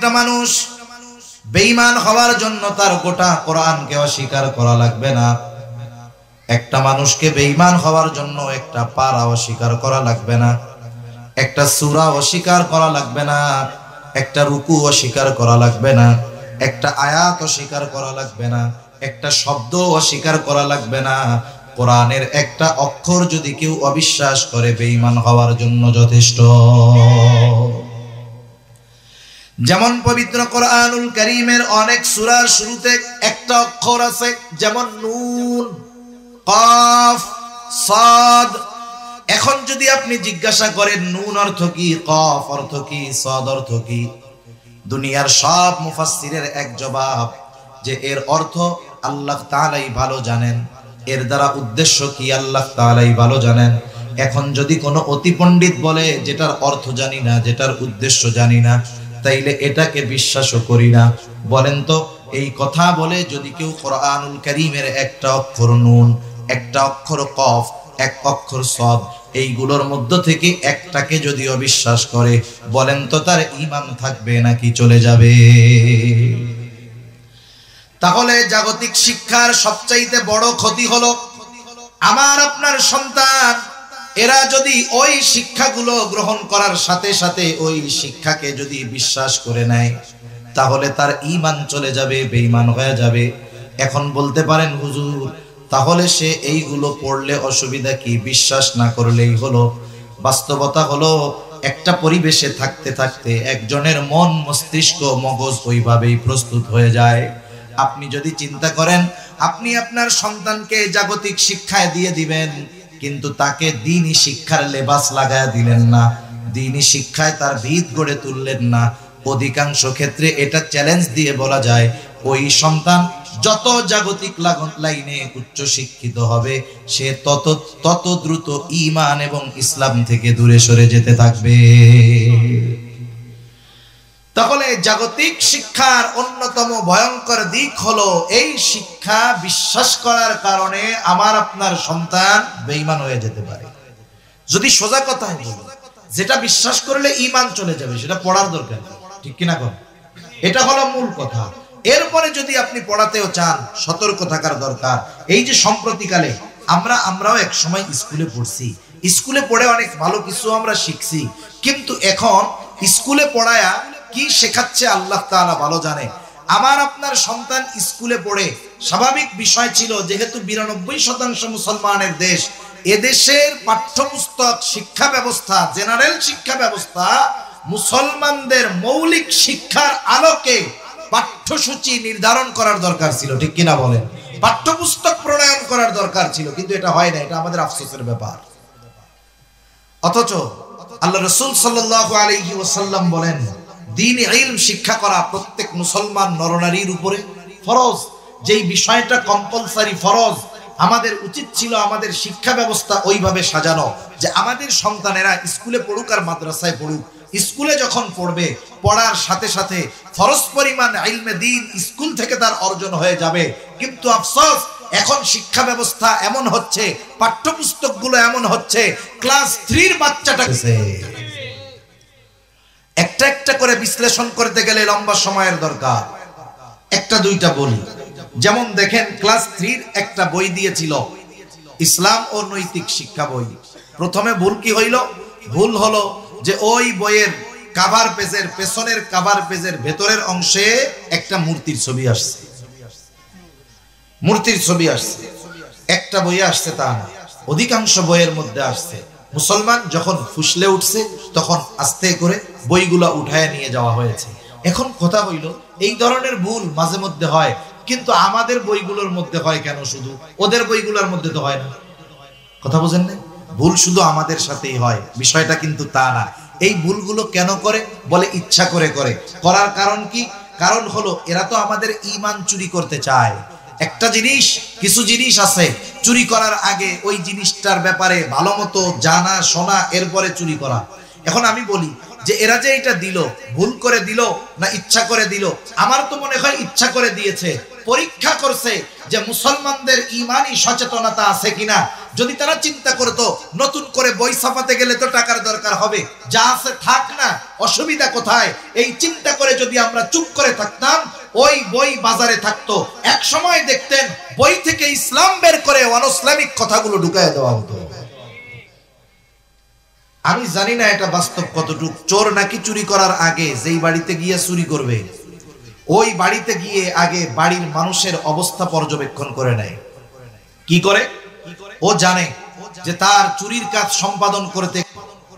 একটা মানুষ বেঈমান হওয়ার জন্য তার গোটা কোরআনকে অস্বীকার করা লাগবে না। একটা মানুষকে বেঈমান হওয়ার জন্য একটা পারা অস্বীকার করা লাগবে না, একটা সূরা অস্বীকার করা লাগবে না, একটা রুকু অস্বীকার করা লাগবে না, একটা আয়াত অস্বীকার করা লাগবে না, একটা শব্দ অস্বীকার করা লাগবে না। কোরআনের একটা অক্ষর যদি কেউ অবিশ্বাস করে বেঈমান হওয়ার জন্য যথেষ্ট। যেমন পবিত্র কোরআনুল কারীমের অনেক সূরার শুরুতে একটা অক্ষর আছে, যেমন নুন, কফ, সাদ। এখন যদি আপনি জিজ্ঞাসা করেন নুন অর্থ কি, কফ অর্থ কি, সাদ অর্থ কি, দুনিয়ার সব মুফাসসিরের এক জবাব যে এর অর্থ আল্লাহ তাআলাই ভালো জানেন, এর দ্বারা উদ্দেশ্য কি আল্লাহ তাআলাই ভালো জানেন। এখন যদি কোনো অতি পণ্ডিত বলে যেটার অর্থ জানি না, যেটার উদ্দেশ্য জানি না, তাইলে এটাকে বিশ্বাসও করি না। বলেন তো, এই কথা বলে যদি কেউ কোরআনুল কারীমের একটা অক্ষর নুন, একটা অক্ষর কফ, এক অক্ষর সাদ, এইগুলোর মধ্য থেকে একটাকে যদি অবিশ্বাস করে, বলেন তো তার ঈমান থাকবে নাকি চলে যাবে? তাহলে জাগতিক শিক্ষার সবচাইতে বড় ক্ষতি হলো আমার আপনার সন্তান এরা যদি ওই শিক্ষাগুলো গ্রহণ করার সাথে সাথে ওই শিক্ষাকে যদি বিশ্বাস করে নেয়, তাহলে তার ঈমান চলে যাবে, বেঈমান হয়ে যাবে। এখন বলতে পারেন হুজুর, তাহলে সে এইগুলো পড়লে অসুবিধা কি? বিশ্বাস না করলেই হলো। বাস্তবতা হলো একটা পরিবেশে থাকতে থাকতে একজনের মন, মস্তিষ্ক, মগজ ওইভাবেই প্রস্তুত হয়ে যায়। আপনি যদি চিন্তা করেন আপনি আপনার সন্তানকে জাগতিক শিক্ষায় দিয়ে দিবেন, কিন্তু তাকে দ্বীনি শিক্ষার লেবাস লাগায় দিলেন না, দ্বীনি শিক্ষায় তার ভিত গড়ে তুললেন না, অধিকাংশ ক্ষেত্রে এটা চ্যালেঞ্জ দিয়ে বলা যায় ওই সন্তান যত জাগতিক লাইনে উচ্চ শিক্ষিত হবে, সে তত দ্রুত ঈমান এবং ইসলাম থেকে দূরে সরে যেতে থাকবে। তাহলে জাগতিক শিক্ষার অন্যতম ভয়ঙ্কর দিক হলো এই শিক্ষা বিশ্বাস করার কারণে আমার আপনার সন্তান বেঈমান হয়ে যেতে পারে। যদি সোজা কথায় বলি, যেটা বিশ্বাস করলে ঈমান চলে যাবে সেটা পড়ার দরকার নেই, ঠিক কিনা কোন? এটা হলো মূল কথা। এরপরে যদি আপনি পড়াতেও চান, সতর্ক থাকার দরকার। এই যে সম্প্রতিকালে আমরাও এক সময় স্কুলে পড়ছি, স্কুলে পড়ে অনেক ভালো কিছু আমরা শিখছি, কিন্তু এখন স্কুলে পড়ায়া কি শেখাচ্ছে আল্লাহ তাআলা ভালো জানে। আমার আপনার সন্তান স্কুলে পড়ে, স্বাভাবিক বিষয় ছিল যেহেতু 92% মুসলমানের দেশ, এদেশের পাঠ্যপুস্তক শিক্ষা ব্যবস্থা, জেনারেল শিক্ষা ব্যবস্থা মুসলমানদের মৌলিক শিক্ষার আলোকে পাঠ্যসূচি নির্ধারণ করার দরকার ছিল, ঠিক কিনা বলেন? পাঠ্যপুস্তক প্রণয়ন করার দরকার ছিল, কিন্তু এটা হয় না। এটা আমাদের আফসোসের ব্যাপার। অথচ আল্লাহ রাসূল সাল্লাল্লাহু আলাইহি ওয়াসাল্লাম বলেন, দ্বীন ইলম শিক্ষা করা প্রত্যেক মুসলমান নরনারীর উপরে ফরজ। যেই বিষয়টা কম্পালসারি ফরজ, আমাদের উচিত ছিল আমাদের শিক্ষা ব্যবস্থা ওইভাবে সাজানো যে আমাদের সন্তানেরা স্কুলে পড়ুক আর মাদ্রাসায় পড়ুক। স্কুলে যখন পড়বে, পড়ার সাথে সাথে ফরজ পরিমাণ ইলমে দ্বীন স্কুল থেকে তার অর্জন হয়ে যাবে। কিন্তু আফসোস, এখন শিক্ষা ব্যবস্থা এমন হচ্ছে, পাঠ্যপুস্তকগুলো এমন হচ্ছে, ক্লাস 3 বাচ্চাটা একটা একটা করে বিশ্লেষণ করতে গেলে লম্বা সময়ের দরকার। একটা দুইটা বলি, যেমন দেখেন ক্লাস 3 একটা বই দিয়েছিল, ইসলাম ও নৈতিক শিক্ষা বই। প্রথমে ভুল কি হইল? ভুল হলো যে ওই বইয়ের কভার পেজের, পেছনের কভার পেজের ভেতরের অংশে একটা মূর্তির ছবি আসছে। মূর্তির ছবি আসছে, একটা বইয়ে আসছে তা না, অধিকাংশ বইয়ের মধ্যে আসছে। মুসলমান যখন ফুসলে উঠছে তখন আস্তে করে বইগুলা উঠায় নিয়ে যাওয়া হয়েছে। এখন কথা হইল, এই ধরনের ভুল মাঝে মধ্যে হয়, কিন্তু আমাদের বইগুলোর মধ্যে হয় কেন? শুধু ওদের বইগুলোর মধ্যে তো হয় না। কথা বুঝেন না? ভুল শুধু আমাদের সাথেই হয়, বিষয়টা কিন্তু তা না। এই ভুলগুলো কেন করে? বলে ইচ্ছা করে করে। করার কারণ কি? কারণ হলো এরা তো আমাদের ঈমান চুরি করতে চায়। একটা জিনিস, কিছু জিনিস আছে চুরি করার আগে ওই জিনিসটার ব্যাপারে ভালো মতো জানা শোনা, এরপরে চুরি করা। এখন আমি বলি, যে এরা যে এটা দিল ভুল করে দিল না ইচ্ছা করে দিল। আমার তো মনে হয় ইচ্ছা করে দিয়েছে, পরীক্ষা করছে যে মুসলমানদের ঈমানি সচেতনতা আছে কিনা। যদি তারা চিন্তা করতো নতুন করে বই ছাপাতে গেলে তো টাকার দরকার হবে, যা আছে থাক না, অসুবিধা কোথায়, এই চিন্তা করে যদি আমরা চুপ করে থাকতাম, ওই বই বাজারে থাকতো, এক সময় দেখতেন বই থেকে ইসলাম বের করে অনইসলামিক কথাগুলো ঢুকায় দেওয়া হতো। আমি জানি না এটা বাস্তব কতটুকু। চোর নাকি চুরি করার আগে যেই বাড়িতে গিয়ে চুরি করবে, ওই বাড়িতে গিয়ে আগে বাড়ির মানুষের অবস্থা পর্যবেক্ষণ করে নেয়। কি করে? ও জানে যে তার চুরির কাজ সম্পাদন করতে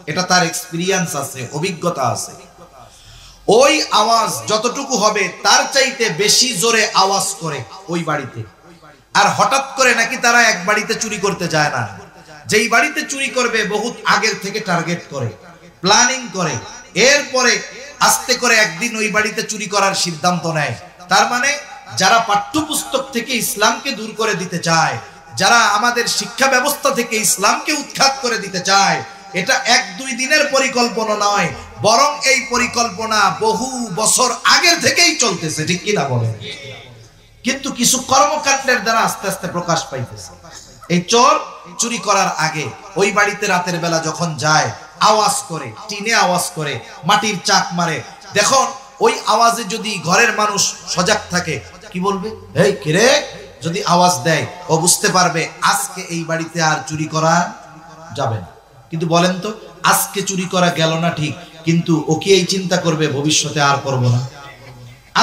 এটা তার এক্সপিরিয়েন্স আছে, অভিজ্ঞতা আছে। ওই আওয়াজ যতটুকু হবে তার চাইতে বেশি জোরে আওয়াজ করে ওই বাড়িতে। আর হঠাৎ করে নাকি তারা এক বাড়িতে চুরি করতে যায় না, যেই বাড়িতে চুরি করবে বহুত আগের থেকে টার্গেট করে, প্ল্যানিং করে, এরপরে আস্তে করে একদিন ওই বাড়িতে চুরি করার সিদ্ধান্ত নেয়। তার মানে যারা পাঠ্যপুস্তক থেকে ইসলামকে দূর করে দিতে চায়, যারা আমাদের শিক্ষা ব্যবস্থা থেকে ইসলামকে উৎখাত করে দিতে চায়, এটা এক দুই দিনের পরিকল্পনা নয়, বরং এই পরিকল্পনা বহু বছর আগের থেকেই চলতেছে, ঠিক কিনা বলেন? কিন্তু কিছু কর্মকাণ্ডের দ্বারা আস্তে আস্তে প্রকাশ পাইতেছে। এই চোর চুরি করার আগে ওই বাড়িতে রাতের বেলা যখন যায়, আওয়াজ করে, টিনে আওয়াজ করে, মাটির চাক মারে। দেখুন ওই আওয়াজে যদি ঘরের মানুষ সজাগ থাকে, কি বলবে? এই কে রে? যদি আওয়াজ দেয়, ও বুঝতে পারবে আজকে এই বাড়িতে আর চুরি করা যাবে না। কিন্তু বলেন তো, আজকে চুরি করা গেল না ঠিক, কিন্তু ও কি এই চিন্তা করবে ভবিষ্যতে আর করব না?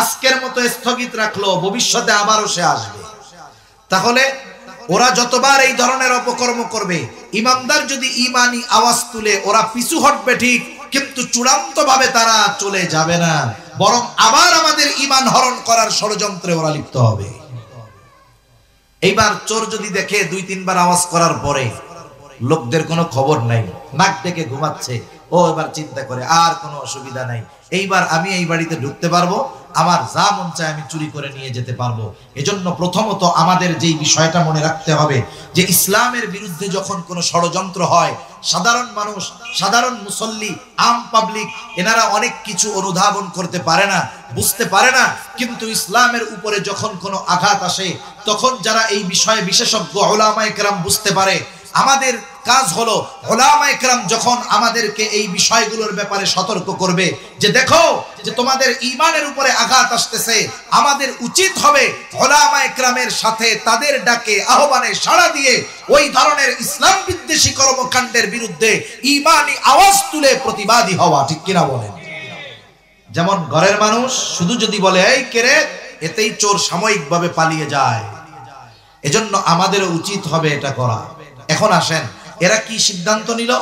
আজকের মতো স্থগিত রাখলো, ভবিষ্যতে আবারও সে আসবে। তাহলে ওরা যতবার এই ধরনের অপকর্ম করবে, ইমানদার যদি ঈমানি আওয়াজ তুলে, ওরা পিছু হটবে ঠিক, কিন্তু চূড়ান্ত ভাবে তারা চলে যাবে না, বরং আবার আমাদের ঈমান হরণ করার ষড়যন্ত্রে ওরা লিপ্ত হবে। এইবার চোর যদি দেখে দুই তিনবার আওয়াজ করার পরে লোকদের কোনো খবর নাই, নাক ডেকে ঘুমাচ্ছে, ও এবার চিন্তা করে আর কোনো অসুবিধা নাই, এইবার আমি এই বাড়িতে ঢুকতে পারবো, আমার যা মন চায় আমি চুরি করে নিয়ে যেতে পারবো। এজন্য প্রথমত আমাদের যেই বিষয়টা মনে রাখতে হবে যে ইসলামের বিরুদ্ধে যখন কোনো ষড়যন্ত্র হয়, সাধারণ মানুষ, সাধারণ মুসল্লি, আম পাবলিক, এনারা অনেক কিছু অনুধাবন করতে পারে না, বুঝতে পারে না। কিন্তু ইসলামের উপরে যখন কোনো আঘাত আসে, তখন যারা এই বিষয়ে বিশেষজ্ঞ উলামায়ে কেরাম বুঝতে পারে, আমাদের কাজ হলো উলামায়ে কেরাম যখন আমাদেরকে এই বিষয়গুলোর ব্যাপারে সতর্ক করবে যে দেখো যে তোমাদের ঈমানের উপরে আঘাত আসতেছে, আমাদের উচিত হবে উলামায়ে কেরামের সাথে তাদের ডাকে আহ্বানে সাড়া দিয়ে ওই ধরনের ইসলাম বিদ্বেষী কর্মকাণ্ডের বিরুদ্ধে ঈমানি আওয়াজ তুলে প্রতিবাদী হওয়া, ঠিক কিনা বলেন? যেমন ঘরের মানুষ শুধু যদি বলে এই কে রে, এতেই চোর সাময়িকভাবে পালিয়ে যায়। এজন্য আমাদের উচিত হবে এটা করা। এখন আসেন, এরা কি সিদ্ধান্ত নিল?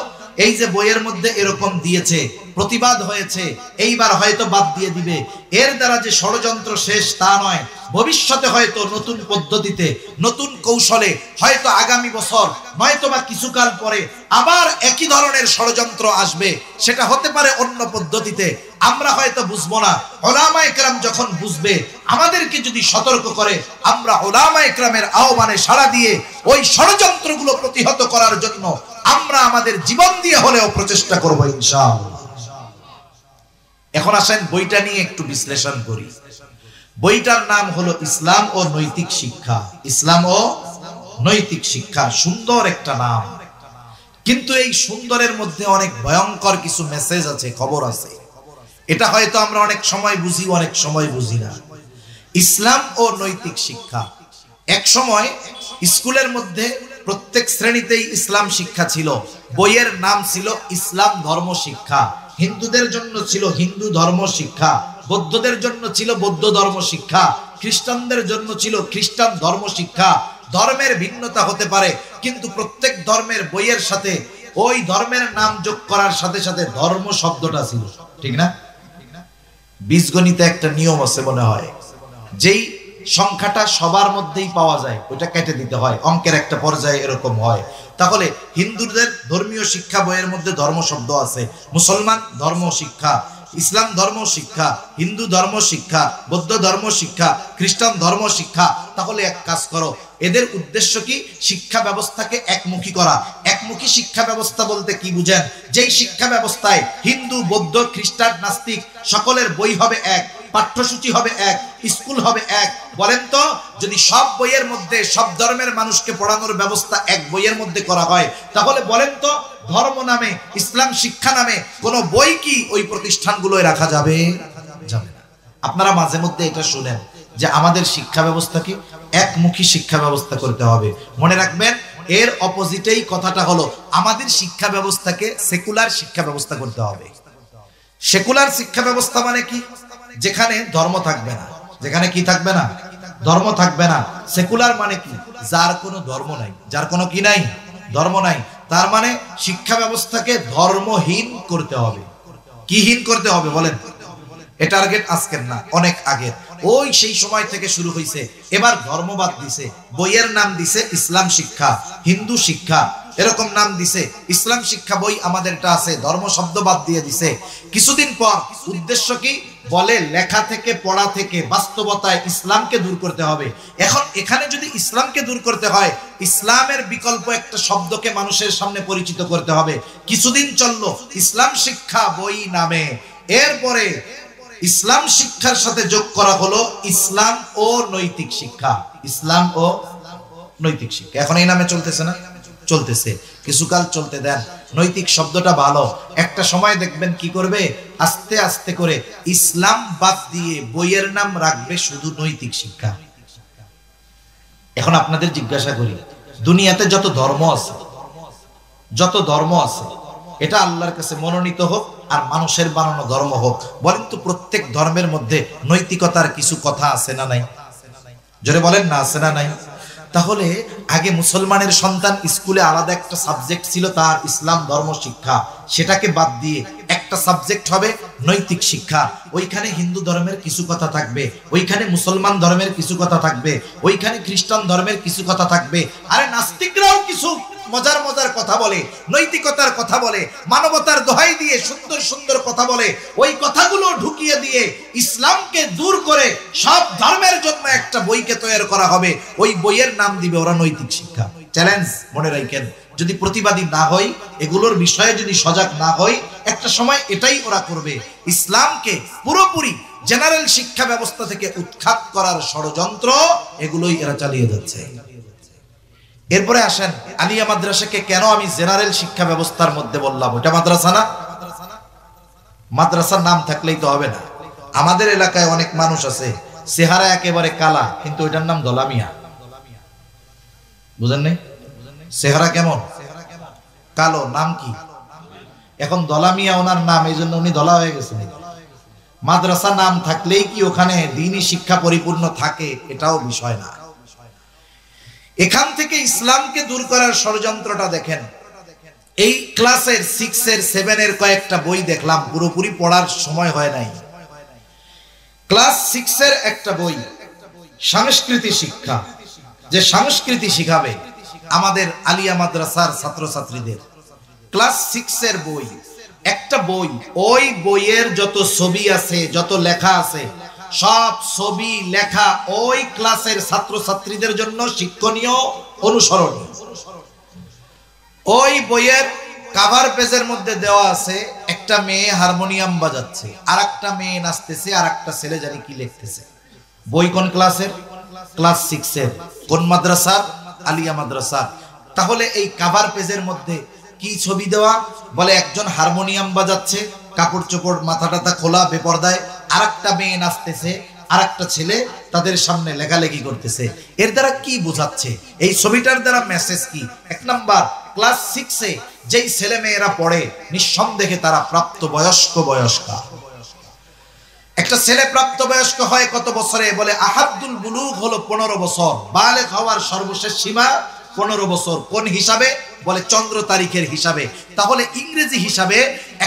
এই যে বইয়ের মধ্যে এরকম দিয়েছে, প্রতিবাদ হয়েছে, এইবার হয়তো বাদ দিয়ে দিবে। এর দ্বারা যে ষড়যন্ত্র শেষ তা নয়, ভবিষ্যতে হয়তো নতুন পদ্ধতিতে, নতুন কৌশলে, হয়তো আগামী বছর নয়তো বা কিছুকাল পরে আবার একই ধরনের ষড়যন্ত্র আসবে। সেটা হতে পারে অন্য পদ্ধতিতে, আমরা হয়তো বুঝবো না। উলামায়ে কেরাম যখন বুঝবে, আমাদেরকে যদি সতর্ক করে, আমরা উলামায়ে কেরামের আহ্বানে সাড়া দিয়ে ওই ষড়যন্ত্রগুলো প্রতিহত করার জন্য আমরা আমাদের জীবন দিয়ে হলেও প্রচেষ্টা করবো ইনশাআল্লাহ। এখন আসেন বইটা নিয়ে একটু বিশ্লেষণ করি। বইটার নাম হলো ইসলাম ও নৈতিক শিক্ষা। ইসলাম ও নৈতিক শিক্ষা, সুন্দর একটা নাম, কিন্তু এই সুন্দরের মধ্যে অনেক ভয়ঙ্কর কিছু মেসেজ আছে, খবর আছে। এটা হয়তো আমরা অনেক সময় বুঝি, অনেক সময় বুঝি না। ইসলাম ও নৈতিক শিক্ষা, এক সময় স্কুলের মধ্যে প্রত্যেক শ্রেণীতেই ইসলাম শিক্ষা ছিল। বইয়ের নাম ছিল ইসলাম ধর্ম শিক্ষা। হিন্দুদের জন্য ছিল হিন্দু ধর্ম শিক্ষা, বৌদ্ধদের জন্য ছিল বৌদ্ধ ধর্ম শিক্ষা, খ্রিস্টানদের জন্য ছিল খ্রিস্টান ধর্ম শিক্ষা। ধর্মের ভিন্নতা হতে পারে, কিন্তু প্রত্যেক ধর্মের বইয়ের সাথে ওই ধর্মের নাম যোগ করার সাথে সাথে ধর্ম শব্দটা ছিল, ঠিক না? বীজগণিতে একটা নিয়ম আছে মনে হয়, যেই সংখ্যাটা সবার মধ্যেই পাওয়া যায় ওইটা কেটে দিতে হয়, অঙ্কের একটা পর্যায়ে এরকম হয়। তাহলে হিন্দুদের ধর্মীয় শিক্ষা বইয়ের মধ্যে ধর্ম শব্দ আছে, মুসলমান ধর্ম শিক্ষা, ইসলাম ধর্ম শিক্ষা, হিন্দু ধর্ম শিক্ষা, বৌদ্ধ ধর্ম শিক্ষা, খ্রিস্টান ধর্ম শিক্ষা। তাহলে এক কাজ করো, এদের উদ্দেশ্য কি? শিক্ষা ব্যবস্থাকে একমুখী করা। একমুখী শিক্ষা ব্যবস্থা বলতে কি বুঝেন? যেই শিক্ষা ব্যবস্থায় হিন্দু, বৌদ্ধ, খ্রিস্টান, নাস্তিক সকলের বই হবে এক, পাঠ্যসূচি হবে এক, স্কুল হবে এক। বলেন তো, যদি সব বইয়ের মধ্যে সব ধর্মের মানুষকে পড়ানোর ব্যবস্থা এক বইয়ের মধ্যে করা হয়, তাহলে বলেন তো ধর্ম নামে, ইসলাম শিক্ষা নামে কোন বই কি ওই প্রতিষ্ঠানগুলোয় রাখা যাবে? যাবে না। আপনারা মাঝে মধ্যে এটা শুনেন যে আমাদের শিক্ষা ব্যবস্থাকে একমুখী শিক্ষা ব্যবস্থা করতে হবে। মনে রাখবেন, এর অপোজিটেই কথাটা হলো আমাদের শিক্ষা ব্যবস্থাকে সেকুলার শিক্ষা ব্যবস্থা করতে হবে। সেকুলার শিক্ষা ব্যবস্থা মানে কি? যেখানে ধর্ম থাকবে না। যেখানে কি থাকবে না? ধর্ম থাকবে না। সেকুলার মানে কি? যার কোনো ধর্ম নাই, যার কোনো কি নাই, ধর্ম নাই। তার মানে শিক্ষা ব্যবস্থাকে ধর্মহীন করতে হবে। কি হীন করতে হবে বলেন? এটা টার্গেট আজকের না, অনেক আগের। ওই সেই সময় থেকে শুরু হয়েছে। এবার ধর্মবাদ দিছে, বইয়ের নাম দিছে ইসলাম শিক্ষা, হিন্দু শিক্ষা, এরকম নাম দিছে। ইসলাম শিক্ষা বই আমাদেরটা আছে, ধর্ম শব্দ বাদ দিয়ে দিছে। কিছুদিন পর উদ্দেশ্য কি? বলে লেখা থেকে, পড়া থেকে বাস্তবতায় ইসলামকে দূর করতে হবে। এখন এখানে যদি ইসলামকে দূর করতে হয়, ইসলামের বিকল্প একটা শব্দকে মানুষের সামনে পরিচিত করতে হবে। কিছুদিন চললো ইসলাম শিক্ষা বই নামে, এরপরে ইসলাম শিক্ষার সাথে যোগ করা হলো ইসলাম ও নৈতিক শিক্ষা। ইসলাম ও নৈতিক শিক্ষা এখন এই নামে চলতেছে না? চলতেছে, কিছুকাল চলতে দেন। নৈতিক শব্দটা ভালো, একটা সময় দেখবেন কি করবে, আস্তে আস্তে করে ইসলাম বাদ দিয়ে বইয়ের নাম রাখবে শুধু নৈতিক শিক্ষা। এখন আপনাদের জিজ্ঞাসা করি, দুনিয়াতে যত ধর্ম আছে, যত ধর্ম আছে, এটা আল্লাহর কাছে মনোনীত হোক আর মানুষের বানানো ধর্ম হোক, বলেন তো প্রত্যেক ধর্মের মধ্যে নৈতিকতার কিছু কথা আছে না নাই? জোরে বলেন না, আছে না নাই? তাহলে আগে মুসলমানের সন্তান স্কুলে আলাদা একটা সাবজেক্ট ছিল তার ইসলাম ধর্ম শিক্ষা, সেটাকে বাদ দিয়ে একটা সাবজেক্ট হবে নৈতিক শিক্ষা। ওইখানে হিন্দু ধর্মের কিছু কথা থাকবে, ওইখানে মুসলমান ধর্মের কিছু কথা থাকবে, ওইখানে খ্রিস্টান ধর্মের কিছু কথা থাকবে। আরে নাস্তিকরাও কিছু মজার মজার কথা বলে, নৈতিকতার কথা বলে, মানবতার দোহাই দিয়ে সুন্দর সুন্দর কথা বলে। ওই কথাগুলো ঢুকিয়ে দিয়ে ইসলামকে দূর করে সব ধর্মের জন্য একটা বইকে তৈরি করা হবে। ওই বইয়ের নাম দিবে ওরা নৈতিক শিক্ষা। চ্যালেঞ্জ মনে রাখেন, যদি প্রতিবাদী না হই, এগুলোর বিষয়ে যদি সজাগ না হই, একটা সময় এটাই ওরা করবে। ইসলামকে পুরোপুরি জেনারেল শিক্ষা ব্যবস্থা থেকে উৎখাত করার ষড়যন্ত্র এগুলোই এরা চালিয়ে যাচ্ছে। এরপরে আসেন, আলিয়া মাদ্রাসাকে কেন আমি জেনারেল শিক্ষা ব্যবস্থার মধ্যে বললাম? ওটা মাদ্রাসা না? মাদ্রাসার নাম থাকলেই তো হবে না। আমাদের এলাকায় অনেক মানুষ আছে চেহারা একেবারে কালা, কিন্তু ওইটার নাম দলামিয়া। বুঝেন নাই? চেহারা কেমন? কালো, নাম কি? এখন দলামিয়া ওনার নাম, এই জন্য উনি দলা হয়ে গেছেন। মাদ্রাসা নাম থাকলেই কি ওখানে দ্বীনি শিক্ষা পরিপূর্ণ থাকে? এটাও বিষয় না। এখান থেকে ইসলামকে দূর করার ষড়যন্ত্রটা দেখেন। এই ক্লাসের 6 এর 7 এর কয়েকটা বই দেখলাম, পুরোপুরি পড়ার সময় হয় নাই। ক্লাস 6 এর একটা বই, সংস্কৃতি শিক্ষা, যে সংস্কৃতি শিখাবে আমাদের আলিয়া মাদ্রাসার ছাত্রছাত্রীদের। ক্লাস 6 এর বই, একটা বই, ওই বইয়ের যত ছবি আছে, যত লেখা আছে, সব ছবি লেখা ওই ক্লাসের ছাত্রছাত্রীদের জন্য শিক্ষণীয়, অনুসরণীয়। ওই বইয়ের কভার পেজের মধ্যে দেওয়া আছে একটা মেয়ে হারমোনিয়াম বাজাচ্ছে, আর একটা মেয়ে নাচতেছে, আর একটা ছেলে জানি কি লিখতেছে। বই কোন ক্লাসের? ক্লাস 6 এর। কোন মাদ্রাসার? আলিয়া মাদ্রাসা। তাহলে এই কভার পেজের মধ্যে কি ছবি দেওয়া? বলে একজন হারমোনিয়াম বাজাচ্ছে, কাপড় চোপড় মাথা টাথা খোলা, বেপরদায়, আর একটা মেয়ে নাচতেছে, আর একটা ছেলে তাদের সামনে লেখালেখি করতেছে। এর দ্বারা কি বোঝাচ্ছে? এই ছবিটার দ্বারা মেসেজ কি? এক নাম্বার, ক্লাস 6 এ যেই ছেলে মেয়েরা পড়ে নিঃসন্দেহে তারা প্রাপ্ত বয়স্ক, বয়স্কা। একটা ছেলে প্রাপ্ত বয়স্ক হয় কত বছরে? বলে আহাদুল বুলুগ হলো 15 বছর, বালেগ হওয়ার সর্বশেষ সীমা 15 বছর। কোন হিসাবে? বলে চন্দ্র তারিখের হিসাবে। তাহলে ইংরেজি হিসাবে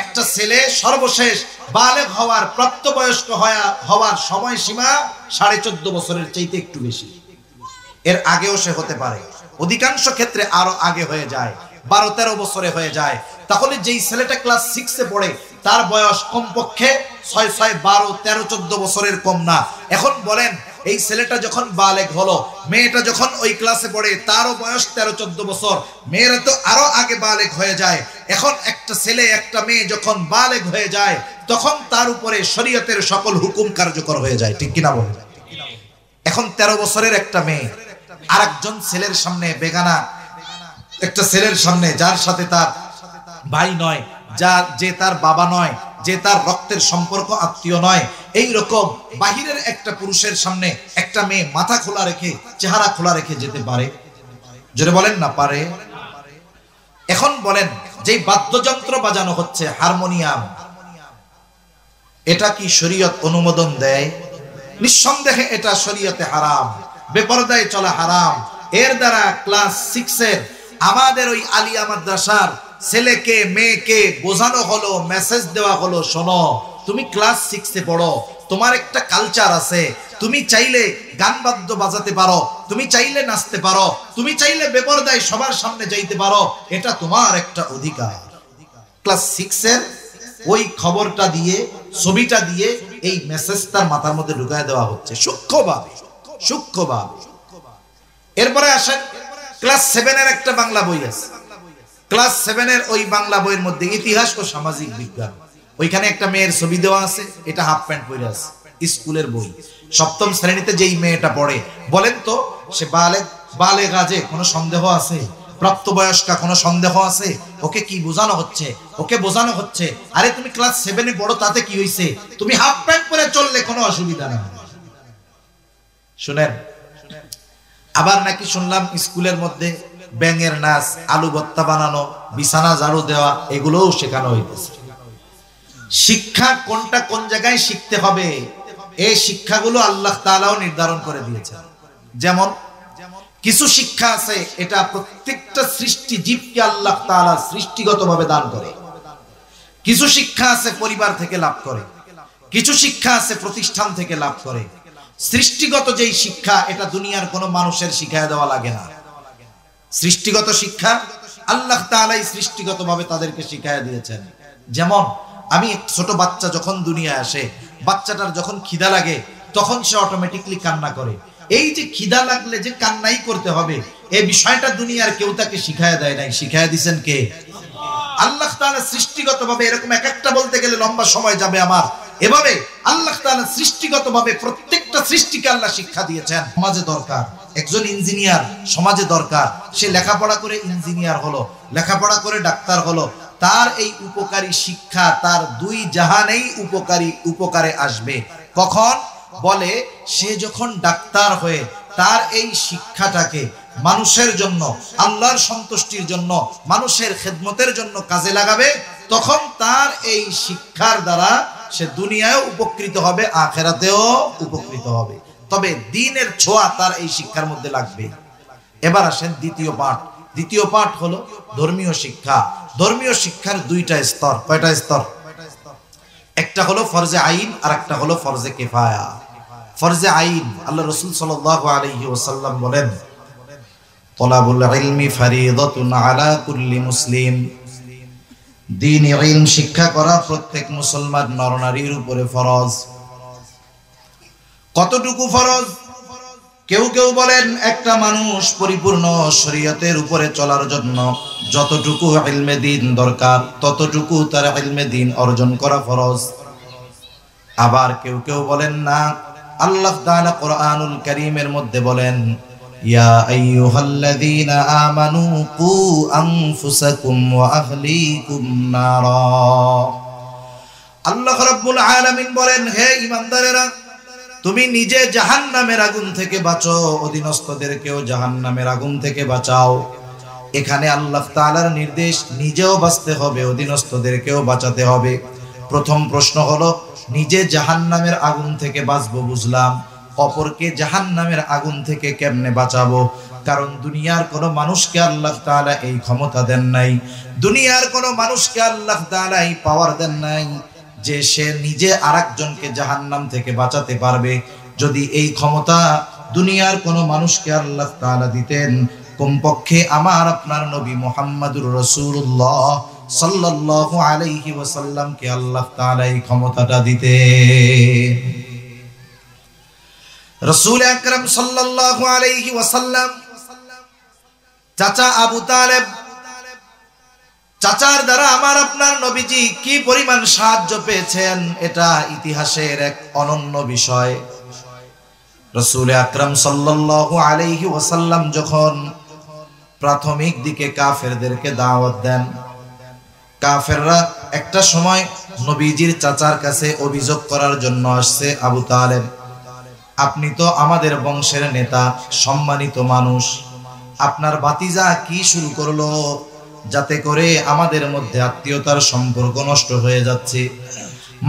একটা ছেলে সর্বশেষ বালেগ হওয়ার, প্রাপ্তবয়স্ক হওয়ার সময় সীমা 14.5 বছরের চাইতে একটু বেশি। এর আগেও সে হতে পারে, অধিকাংশ ক্ষেত্রে আরো আগে হয়ে যায়, 12-13 বছরে হয়ে যায়। তাহলে যেই ছেলেটা ক্লাস 6 এ পড়ে তার বয়স কমপক্ষে 6, 6, 12, 13, 14 বছরের কম না। এখন বলেন এই ছেলেটা যখন বালেগ হলো, মেয়েটা যখন ওই ক্লাসে পড়ে, তারও বয়স 13, 14 বছর, মেয়েরা তো আরো আগে বালেগ হয়ে যায়। এখন একটা ছেলে একটা মেয়ে যখন বালেগ হয়ে যায়, তখন তার উপরে শরীয়তের সকল হুকুম কার্যকর হয়ে যায়, ঠিক কিনা বলে? এখন 13 বছরের একটা মেয়ে আরেকজন ছেলের সামনে, বেগানা একটা ছেলের সামনে, যার সাথে তার ভাই নয়, যে তার বাবা নয়, যে তার রক্তের সম্পর্ক আত্মীয় নয়, এই রকম বাহিরের একটা পুরুষের সামনে একটা মেয়ে মাথা খোলা রেখে, চেহারা খোলা রেখে যেতে পারে? জোরে বলেন না পারে? এখন বলেন, যে বাদ্যযন্ত্র বাজানো হচ্ছে হারমোনিয়াম, এটা কি শরীয়ত অনুমোদন দেয়? নিঃসন্দেহে এটা শরীয়তে হারাম, বেপরদায় চলা হারাম। এর দ্বারা ক্লাস 6 এর আমাদের ওই আলিয়া মাদ্রাসার ছেলেকে মেয়েকে বোঝানো হলো, মেসেজ দেওয়া হলো, শোনো তুমি ক্লাস 6 এ পড়ো, তোমার একটা কালচার আছে, তুমি চাইলে গান বাদ্য বাজাতে পারো, তুমি চাইলে নাচতে পারো, তুমি চাইলে বেপরদায় সবার সামনে যাইতে পারো, এটা তোমার একটা অধিকার। ক্লাস 6 এর ওই খবরটা দিয়ে, ছবিটা দিয়ে এই মেসেজটার মাথার মধ্যে ঢুকায় দেওয়া হচ্ছে সূক্ষ্মভাবে, সূক্ষ্মভাবে। এরপরে আসেন ক্লাস 7 এর একটা বাংলা বই আছে। ক্লাস 7 এর ওই বাংলা বইয়ের মধ্যে ইতিহাস ও সামাজিক বিজ্ঞান, ওইখানে একটা মেয়ের ছবি দেওয়া আছে, এটা হাফ প্যান্ট পরে আছে, স্কুলের বই। 7ম শ্রেণীতে যেই মেয়েটা পড়ে, বলেন তো সে বালেগা যে কোনো সন্দেহ আছে? প্রাপ্তবয়স্কা কোনো সন্দেহ আছে? ওকে কি বোঝানো হচ্ছে? ওকে বোঝানো হচ্ছে, আরে তুমি ক্লাস 7 এ পড়ো, তাতে কি হইছে, তুমি হাফ প্যান্ট পরে চললে কোনো অসুবিধা নেই। শুনেন, আবার নাকি শুনলাম স্কুলের মধ্যে ব্যাঙের নাচ, আলু ভর্তা বানানো, বিছানা ঝাড়ু দেওয়া, এগুলোও শেখানো হইতেছে। শিক্ষা কোনটা কোন জায়গায় শিখতে হবে, এই শিক্ষাগুলো আল্লাহ তাআলাও নির্ধারণ করে দিয়েছেন। যেমন কিছু শিক্ষা আছে, এটা প্রত্যেকটা সৃষ্টি জীবকে আল্লাহ তাআলা সৃষ্টিগতভাবে দান করে। কিছু শিক্ষা আছে পরিবার থেকে লাভ করে, কিছু শিক্ষা আছে প্রতিষ্ঠান থেকে লাভ করে। সৃষ্টিগত যেই শিক্ষা, এটা দুনিয়ার কোনো মানুষের শিখায় দেওয়া লাগে না। সৃষ্টিগত শিক্ষা আল্লাহ তাআলাই সৃষ্টিগতভাবে তাদেরকে শিখায় দিয়েছেন। যেমন আমি ছোট বাচ্চা যখন দুনিয়ায় আসে, বাচ্চাটার যখন খিদা লাগে, তখন সে অটোমেটিকলি কান্না করে। এই যে খিদা লাগলে যে কান্নাই করতে হবে, এই বিষয়টা দুনিয়ার কেউ তাকে শিখায় দেয় নাই, শিখায় দিয়েছেন কে? আল্লাহ তাআলা সৃষ্টিগতভাবে, এরকম এক একটা বলতে গেলে লম্বা সময় যাবে আমার, এভাবে আল্লাহ তাআলা সৃষ্টিগতভাবে প্রত্যেকটা সৃষ্টিকে আল্লাহ শিক্ষা দিয়েছেন। সমাজে দরকার একজন ইঞ্জিনিয়ার, সমাজে দরকার সে লেখাপড়া করে ইঞ্জিনিয়ার হলো, লেখাপড়া করে ডাক্তার হলো, তার এই উপকারী শিক্ষা তার দুই জাহানেই উপকারে আসবে। কখন? বলে সে যখন ডাক্তার হয়ে তার এই শিক্ষাটাকে মানুষের জন্য, আল্লাহর সন্তুষ্টির জন্য, মানুষের খেদমতের জন্য কাজে লাগাবে, তখন তার এই শিক্ষার দ্বারা সে দুনিয়ায় উপকৃত হবে, আখিরাতেও উপকৃত হবে। তবে দ্বীনের ছোঁয়া তার এই শিক্ষার মধ্যে লাগবে। এবার আসেন দ্বিতীয় পাঠ। দ্বিতীয় পাঠ হলো ধর্মীয় শিক্ষা। ধর্মীয় শিক্ষার দুইটা স্তর। কয়টা স্তর? একটা হলো ফরজে আইন, আর একটা হলো ফরজে কিফায়া। ফরজে আইন, আল্লাহ রাসূল সাল্লাল্লাহু আলাইহি ওয়াসাল্লাম বলেন, তলাবুল ইলমি ফারিদাতুন আলা কুল্লি মুসলিম। দ্বীনি ইলম শিক্ষা করা প্রত্যেক মুসলমান নরনারীর উপরে ফরজ। কতটুকু ফরজ? কেউ কেউ বলেন একটা মানুষ পরিপূর্ণ শরীয়তের উপরে চলার জন্য যতটুকু ইলমে দ্বীন দরকার, ততটুকু তার ইলমে দ্বীন অর্জন করা ফরজ। আবার কেউ কেউ বলেন না, আল্লাহ তাআলা কোরআনুল কারীমের মধ্যে বলেন, ইয়া আইয়ুহাল্লাযীনা আমানু কু আনফুসাকুম ওয়া আহলিকুম নারা। আল্লাহ রাব্বুল আলামিন বলেন, হে ঈমানদারেরা, তুমি নিজে জাহান্নামের আগুন থেকে বাঁচো, অধীনস্থদেরকেও জাহান্নামের আগুন থেকে বাঁচাও। এখানে আল্লাহ তাআলার নির্দেশ, নিজেও বাঁচতে হবে, অধীনস্থদেরকেও বাঁচাতে হবে। প্রথম প্রশ্ন হলো, নিজে জাহান্নামের আগুন থেকে বাঁচবো বুঝলাম, অপরকে জাহান্নামের আগুন থেকে কেমনে বাঁচাবো? কারণ দুনিয়ার কোনো মানুষকে আল্লাহ তাআলা এই ক্ষমতা দেন নাই, দুনিয়ার কোনো মানুষকে আল্লাহ তাআলা এই পাওয়ার দেন নাই যে সে নিজে আরেকজনকে জাহান্নাম থেকে বাঁচাতে পারবে। যদি এই ক্ষমতা দুনিয়ার কোনো মানুষকে আল্লাহ তাআলা দিতেন, কমপক্ষে আমার আপনার নবী মুহাম্মদুর রাসূলুল্লাহ সাল্লাল্লাহু আলাইহি ওয়াসাল্লামকে আল্লাহ তাআলা এই ক্ষমতাটা দিতেন। রাসূল আকরাম সাল্লাল্লাহু আলাইহি ওয়াসাল্লাম চাচা আবু তালেব, চাচার দ্বারা আমার আপনার নবীজি কি পরিমাণ সাহায্য পেয়েছেন এটা ইতিহাসের এক অনন্য বিষয়। রাসূল আকরাম সাল্লাল্লাহু আলাইহি ওয়াসাল্লাম যখন প্রাথমিক দিকে কাফেরদেরকে দাওয়াত দেন, কাফেররা একটা সময় নবীজির চাচার কাছে অভিযোগ করার জন্য আসছে, আবু তালেব আপনি তো আমাদের বংশের নেতা, সম্মানিত মানুষ, আপনার ভাতিজা কি শুরু করলো যাতে করে আমাদের মধ্যে আত্মীয়তার সম্পর্ক নষ্ট হয়ে যাচ্ছে,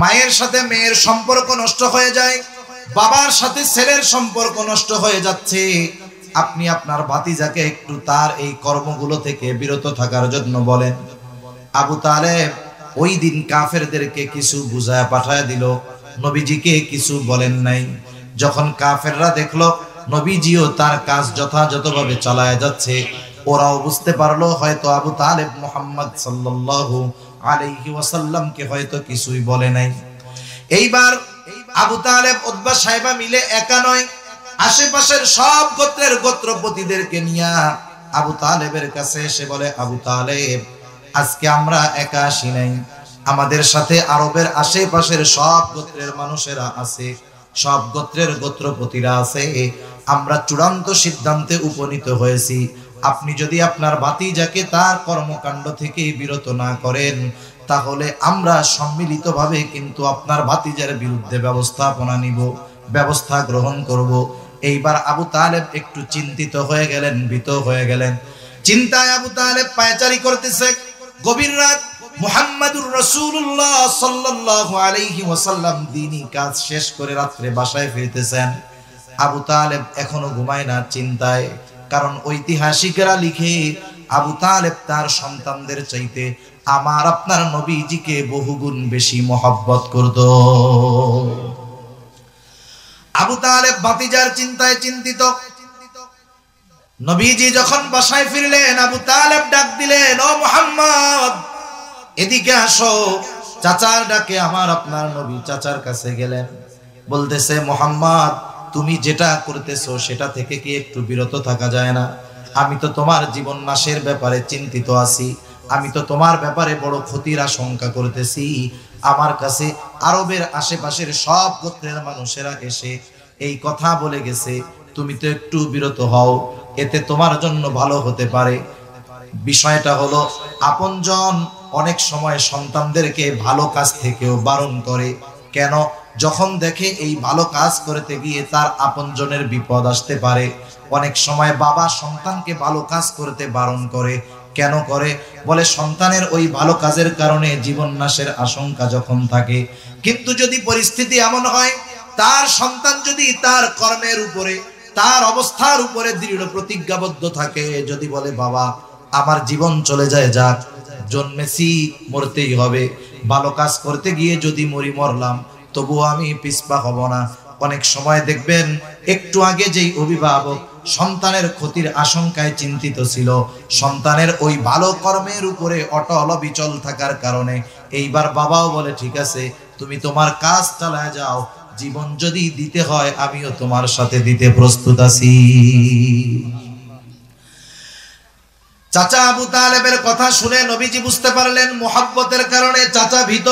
মায়ের সাথে মেয়ের সম্পর্ক নষ্ট হয়ে যায়, বাবার সাথে ছেলের সম্পর্ক নষ্ট হয়ে যাচ্ছে, আপনি আপনার ভাতিজাকে একটু তার এই কর্মগুলো থেকে বিরত থাকার জন্য বলেন। আবু তালেব ওই দিন কাফেরদেরকে কিছু বুঝায় পাঠায় দিল, নবীজিকে কিছু বলেন নাই। যখন কাফেররা দেখলো নবীজিও তার কাজ যথাযথভাবে চালায় যাচ্ছে, ওরাও বুঝতে পারলো হয়তো আবু তালেব মুহাম্মদ সাল্লাল্লাহু আলাইহি ওয়াসাল্লামকে হয়তো কিছুই বলে নাই। এইবার আবু তালেব উতবা সাহেবা মিলে একা নয়, আশেপাশের সব গোত্রের গোত্রপতিদেরকে নিয়ে আবু তালেবের কাছে এসে বলে, আবু তালেব আজকে আমরা একা আসি নাই, আমাদের সাথে আরবের আশেপাশের সব গোত্রের মানুষেরা আছে, সব গোত্রের গোত্রপতিরা আছে, আমরা চূড়ান্ত সিদ্ধান্তে উপনীত হয়েছি, আপনি যদি আপনার ভাতিজাকে তার কর্মকাণ্ড থেকে বিরত না করেন তাহলে আমরা সম্মিলিতভাবে কিন্তু আপনার ভাতিজার বিরুদ্ধে ব্যবস্থা গ্রহণ করব। এইবার আবু তালেব একটু চিন্তিত হয়ে গেলেন, ভীত হয়ে গেলেন। চিন্তায় আবু তালেব পায়চারি করতেছে। গভীর রাত, মুহাম্মাদুর রাসূলুল্লাহ সাল্লাল্লাহু আলাইহি ওয়াসাল্লাম দ্বীনি কাজ শেষ করে রাত্রে বাসায় ফিরতেছেন। আবু তালেব এখনো ঘুমায় না চিন্তায়, কারণ ঐতিহাসিকরা লিখে আবু তালেব তার সন্তানদের চাইতে আমার আপনার নবীজিকে বহুগুণ বেশি মহব্বত করত। আবু তালেব ভাতিজার চিন্তায় চিন্তিত। নবীজি যখন বাসায় ফিরলেন, আবু তালেব ডাক দিলেন, ও মুহাম্মদ এদিকে আসো। চাচার ডাকে আমার আপনার নবী চাচার কাছে গেলেন, বলতেছে, মুহাম্মদ তুমি যেটা করতেছো সেটা থেকে কি একটু বিরত থাকা যায় না? আমি তো তোমার জীবন নাশের ব্যাপারে চিন্তিত আছি, আমি তো তোমার ব্যাপারে বড় ক্ষতির আশঙ্কা করতেছি। আমার কাছে আরবের আশেপাশের সব গোত্রের মানুষেরা এসে এই কথা বলে গেছে, তুমি তো একটু বিরত হও, এতে তোমার জন্য ভালো হতে পারে। বিষয়টা হলো, আপনজন অনেক সময় সন্তানদেরকে ভালো কাজ থেকেও বারণ করে। কেন? যখন দেখে এই ভালো কাজ করতে গিয়ে তার আপনজনের বিপদ আসতে পারে। অনেক সময় বাবা সন্তানকে ভালো কাজ করতে বারণ করে। কেন করে? বলে সন্তানের ওই ভালো কাজের কারণে জীবন নাশের আশঙ্কা যখন থাকে। কিন্তু যদি পরিস্থিতি এমন হয়, তার সন্তান যদি তার কর্মের উপরে, তার অবস্থার উপরে দৃঢ় প্রতিজ্ঞাবদ্ধ থাকে, যদি বলে বাবা আমার জীবন চলে যায়, যাক, জন্মেছি মরতেই হবে, ভালো কাজ করতে গিয়ে যদি মরলাম তবুও আমি পিছপা হব না। অনেক সময় দেখবেন একটু আগে যেই অভিভাবক সন্তানের ক্ষতির আশঙ্কায় চিন্তিত ছিল, সন্তানের ওই ভালো কর্মের উপরে অটল অবিচল থাকার কারণে এইবার বাবাও বলে, ঠিক আছে তুমি তোমার কাজ চালায় যাও, জীবন যদি দিতে হয় আমিও তোমার সাথে দিতে প্রস্তুত আছি। চাচা আবু তালেবের কথা শুনে নবীজি বুঝতে পারলেন মুহাব্বতের কারণে চাচা ভীত।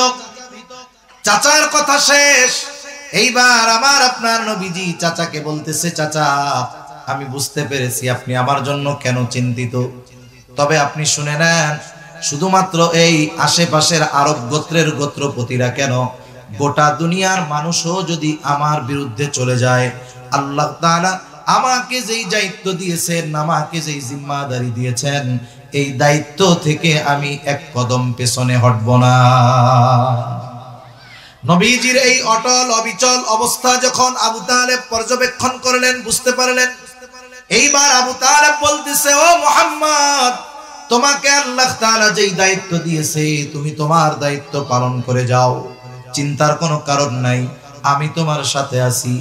চাচার কথা শেষ। এইবার আমার আপনার নবীজি চাচাকে বলতেছে, চাচা আমি বুঝতে পেরেছি আপনি আমার জন্য কেন চিন্তিত, তবে আপনি শুনে নেন, শুধুমাত্র এই আশেপাশের আরব গোত্রের গোত্রপতিরা কেন, গোটা দুনিয়ার মানুষও যদি আমার বিরুদ্ধে চলে যায়, আল্লাহ তাআলা আমাকে যেই দায়িত্ব দিয়েছেন, আমাকে যেই জিম্মাদারি দিয়েছেন, এই দায়িত্ব থেকে আমি এক কদম পেছনে হটব না। নবীজির এই অটল অবিচল অবস্থা যখন আবু তালেব পর্যবেক্ষণ করলেন, বুঝতে পারলেন। এইবার আবু তালেব বলতেছে, ও মুহাম্মদ তোমাকে আল্লাহ তাআলা যেই দায়িত্ব দিয়েছে তুমি তোমার দায়িত্ব পালন করে যাও, চিন্তার কোনো কারণ নাই, আমি তোমার সাথে আছি,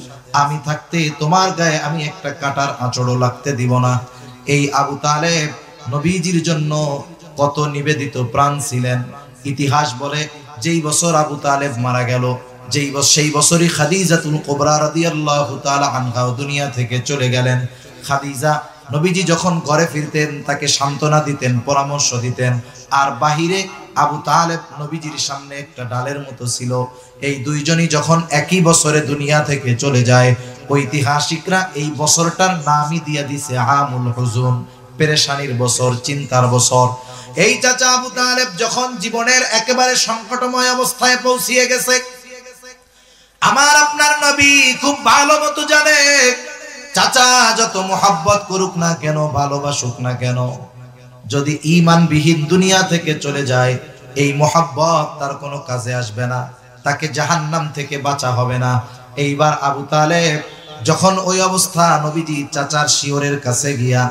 আমি থাকতে তোমার গায়ে আমি একটা কাঁটার আঁচড়ও লাগতে দিব না। এই আবু তালেব নবীজির জন্য কত নিবেদিত প্রাণ ছিলেন। ইতিহাস বলে যেই বছর আবু তালেব মারা গেল, সেই বছরই খাদিজাতুল কুবরা রাদিয়াল্লাহু তাআলা আনহা দুনিয়া থেকে চলে গেলেন। খাদিজা নবীজি যখন ঘরে ফিরতেন তাকে সান্ত্বনা দিতেন, পরামর্শ দিতেন, আর বাহিরে আবু তালেব নবীজির সামনে একটা ডালের মতো ছিল। এই দুইজনই যখন একই বছরে দুনিয়া থেকে চলে যায়, ঐতিহাসিকরা এই বছরটার নামই দিয়ে দিছে আমুল হুজুন, পেরেশানির বছর, চিন্তার বছর। এই চাচা আবু তালেব যখন জীবনের একেবারে সংকটময় অবস্থায় পৌঁছিয়ে গেছে, আমার আপনার নবী খুব ভালো মতো জানে চাচা যত মোহাব্বত করুক না কেন, ভালোবাসুক না কেন, যদি ঈমানবিহীন দুনিয়া থেকে চলে যায়, এই মোহাব্বত তার কোনো কাজে আসবে না, তাকে জাহান্নাম থেকে বাঁচা হবে না। এইবার আবু তালেব যখন ওই অবস্থা, নবীজি চাচার শিয়রের কাছে গিয়া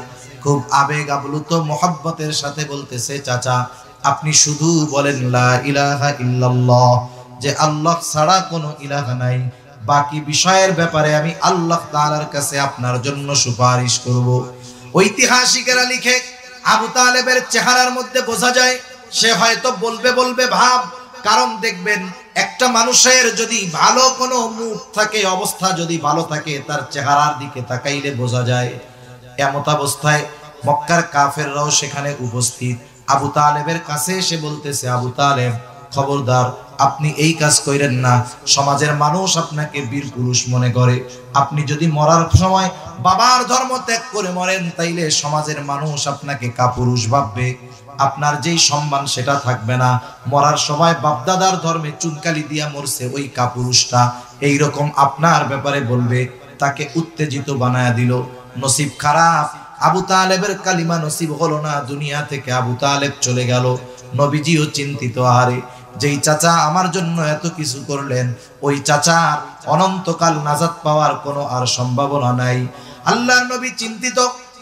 খুব আবেগ আপ্লুত মোহাব্বতের সাথে বলতেছে, চাচা আপনি শুধু বলেন লা ইলাহা ইল্লাল্লাহ, যে আল্লাহ ছাড়া কোনো ইলাহা নাই, বাকি বিষয়ের ব্যাপারে আমি আল্লাহ তাআলার কাছে আপনার জন্য সুপারিশ করব। ঐতিহাসিকেরা লিখে আবু তালেবের চেহারার মধ্যে বোঝা যায় সে হয়তো বলবে ভাব, কারণ দেখবেন একটা মানুষের যদি ভালো কোনো মুখ থাকে, অবস্থা যদি ভালো থাকে, তার চেহারার দিকে তাকাইলে বোঝা যায়। এমত অবস্থায় মক্কার কাফেররাও সেখানে উপস্থিত। আবু তালেবের কাছে এসে বলতেছে, আবু তালেব খবরদার, আপনি এই কাজ করেন না, সমাজের মানুষ আপনাকে বীর পুরুষ মনে করে, আপনি যদি মরার সময় বাবার ধর্ম ত্যাগ করে মরেন, তাইলে সমাজের মানুষ আপনাকে কাপুরুষ ভাববে, আপনার যেই সম্মান সেটা থাকবে না, মরার সময় বাপদাদার ধর্মে চুনকালি দিয়া মরছে ওই কাপুরুষটা, এইরকম আপনার ব্যাপারে বলবে। তাকে উত্তেজিত বানায়া দিল। নসিব খারাপ, আবু তালেবের কালিমা নসিব হলো না, দুনিয়া থেকে আবু তালেব চলে গেল। নবীজিও চিন্তিত, আরে যেই চাচা আমার জন্য এত কিছু করলেন, ওই চাচার অনন্তকাল নাজাত পাওয়ার কোনো আর সম্ভাবনা নাই। আল্লাহর নবী চিন্তিত,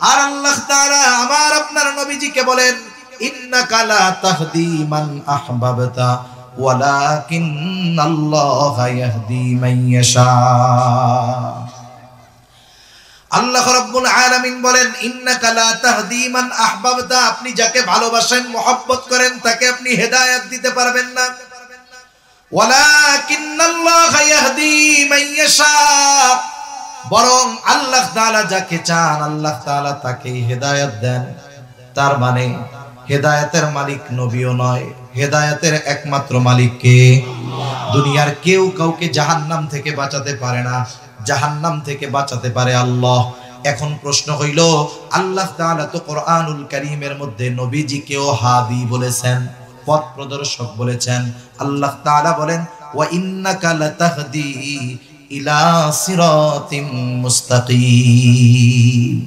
আর আল্লাহ তাআলা আমার আপনার নবীজিকে বলেন, ইন্নাকা লা তাহদি মান আহবাবতা ওয়ালাকিন্নাল্লাহা ইয়াহদি মান ইয়াশা। আল্লাহ রাব্বুল আলামিন বলেন, ইন্নাকা লা তাহদি মান আহবাবতা, আপনি যাকে ভালোবাসেন, মহব্বত করেন, তাকে আপনি হেদায়েত দিতে পারবেন না। ওয়ালাকিন্নাল্লাহা ইয়াহদি মান ইয়াশা, বরং আল্লাহ তাআলা যাকে চান আল্লাহ তাআলা তাকে হেদায়েত দেন। তার মানে হেদায়েতের মালিক নবীও নয়, হেদায়েতের একমাত্র মালিক কে? দুনিয়ার কেউ কাউকে জাহান্নাম থেকে বাঁচাতে পারে না, জাহান্নাম থেকে বাঁচাতে পারে আল্লাহ। এখন প্রশ্ন হইল, আল্লাহ তাআলা তো কোরআনুল কারীমের মধ্যে নবীজিকেও হাদি বলেছেন, পথ প্রদর্শক বলেছেন। আল্লাহ তাআলা বলেন, ওয়া ইন্নাকা লাতাহদি ইলা সিরাতিম মুস্তাকিম,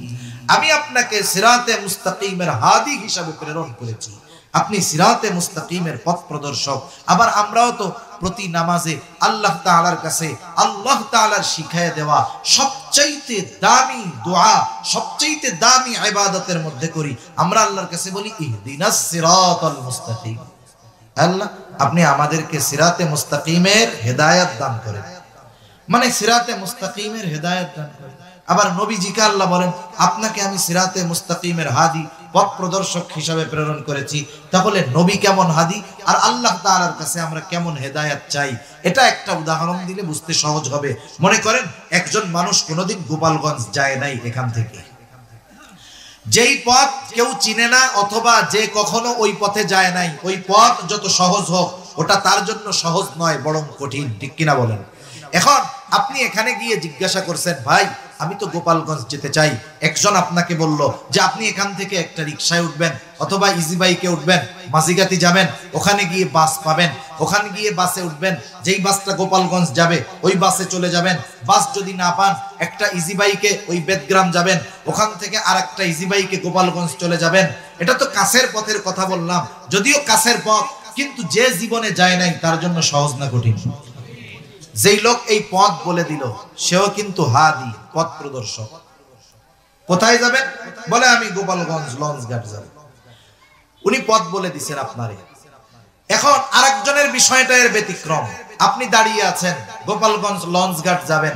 আমি আপনাকে সিরাতে মুস্তাকিমের হাদি হিসাবে প্রেরণ করেছি, আপনি সিরাতে মুস্তাকিমের পথ প্রদর্শক। আবার আমরাও তো প্রতি নামাজে আল্লাহ তাআলার কাছে আল্লাহ তাআলার শিখায় দেওয়া সবচাইতে দামি দোয়া, সবচাইতে দামি ইবাদতের মধ্যে করি, আমরা আল্লাহর কাছে বলি ইহদিনাস সিরাতাল মুস্তাকিম, আল্লাহ আপনি আমাদেরকে সিরাতে মুস্তাকিমের হেদায়েত দান করেন, মানে সিরাতে মুস্তাকিমের হেদায়েত দান করেন। আবার নবীজিকে আল্লাহ বলেন, আপনাকে আমি সিরাতে মুস্তাকিমের হাদি, পথ প্রদর্শক হিসাবে প্রেরণ করেছি। তাহলে নবী কেমন হাদি, আর আল্লাহ তাআলার কাছে আমরা কেমন হেদায়েত চাই, এটা একটা উদাহরণ দিলে বুঝতে সহজ হবে। মনে করেন একজন মানুষ কোনোদিন গোপালগঞ্জ যায় নাই, এখান থেকে যেই পথ কেউ চিনে না, অথবা যে কখনো ওই পথে যায় নাই, ওই পথ যত সহজ হোক ওটা তার জন্য সহজ নয়, বরং কঠিন, ঠিক কিনা বলেন? এখন আপনি এখানে গিয়ে জিজ্ঞাসা করছেন, ভাই আমি তো গোপালগঞ্জ যেতে চাই, একজন আপনাকে বলল যে আপনি এখান থেকে একটা রিকশায় উঠবেন অথবা ইজি বাইকে উঠবেন, মাঝিগাতি যাবেন, ওখানে গিয়ে বাস পাবেন, ওখানে গিয়ে বাসে উঠবেন, যেই বাসটা গোপালগঞ্জ যাবে ওই বাসে চলে যাবেন। বাস যদি না পান, একটা ইজি বাইকে ওই বেদগ্রাম যাবেন, ওখান থেকে আর একটা ইজি বাইকে গোপালগঞ্জ চলে যাবেন। এটা তো কাছের পথের কথা বললাম, যদিও কাছের পথ, কিন্তু যে জীবনে যায় নাই তার জন্য সহজ না কঠিন? যেই লোক এই পথ বলে দিল সেও কিন্তু হাদি, পথ প্রদর্শক। কোথায় যাবেন? বলে আমি গোপালগঞ্জ লঞ্চঘাট যাব। উনি পথ বলে দিচ্ছেন আপনারে। এখন আরেকজনের বিষয়টা এর ব্যতিক্রম। আপনি দাঁড়িয়ে আছেন, গোপালগঞ্জ লঞ্চঘাট যাবেন,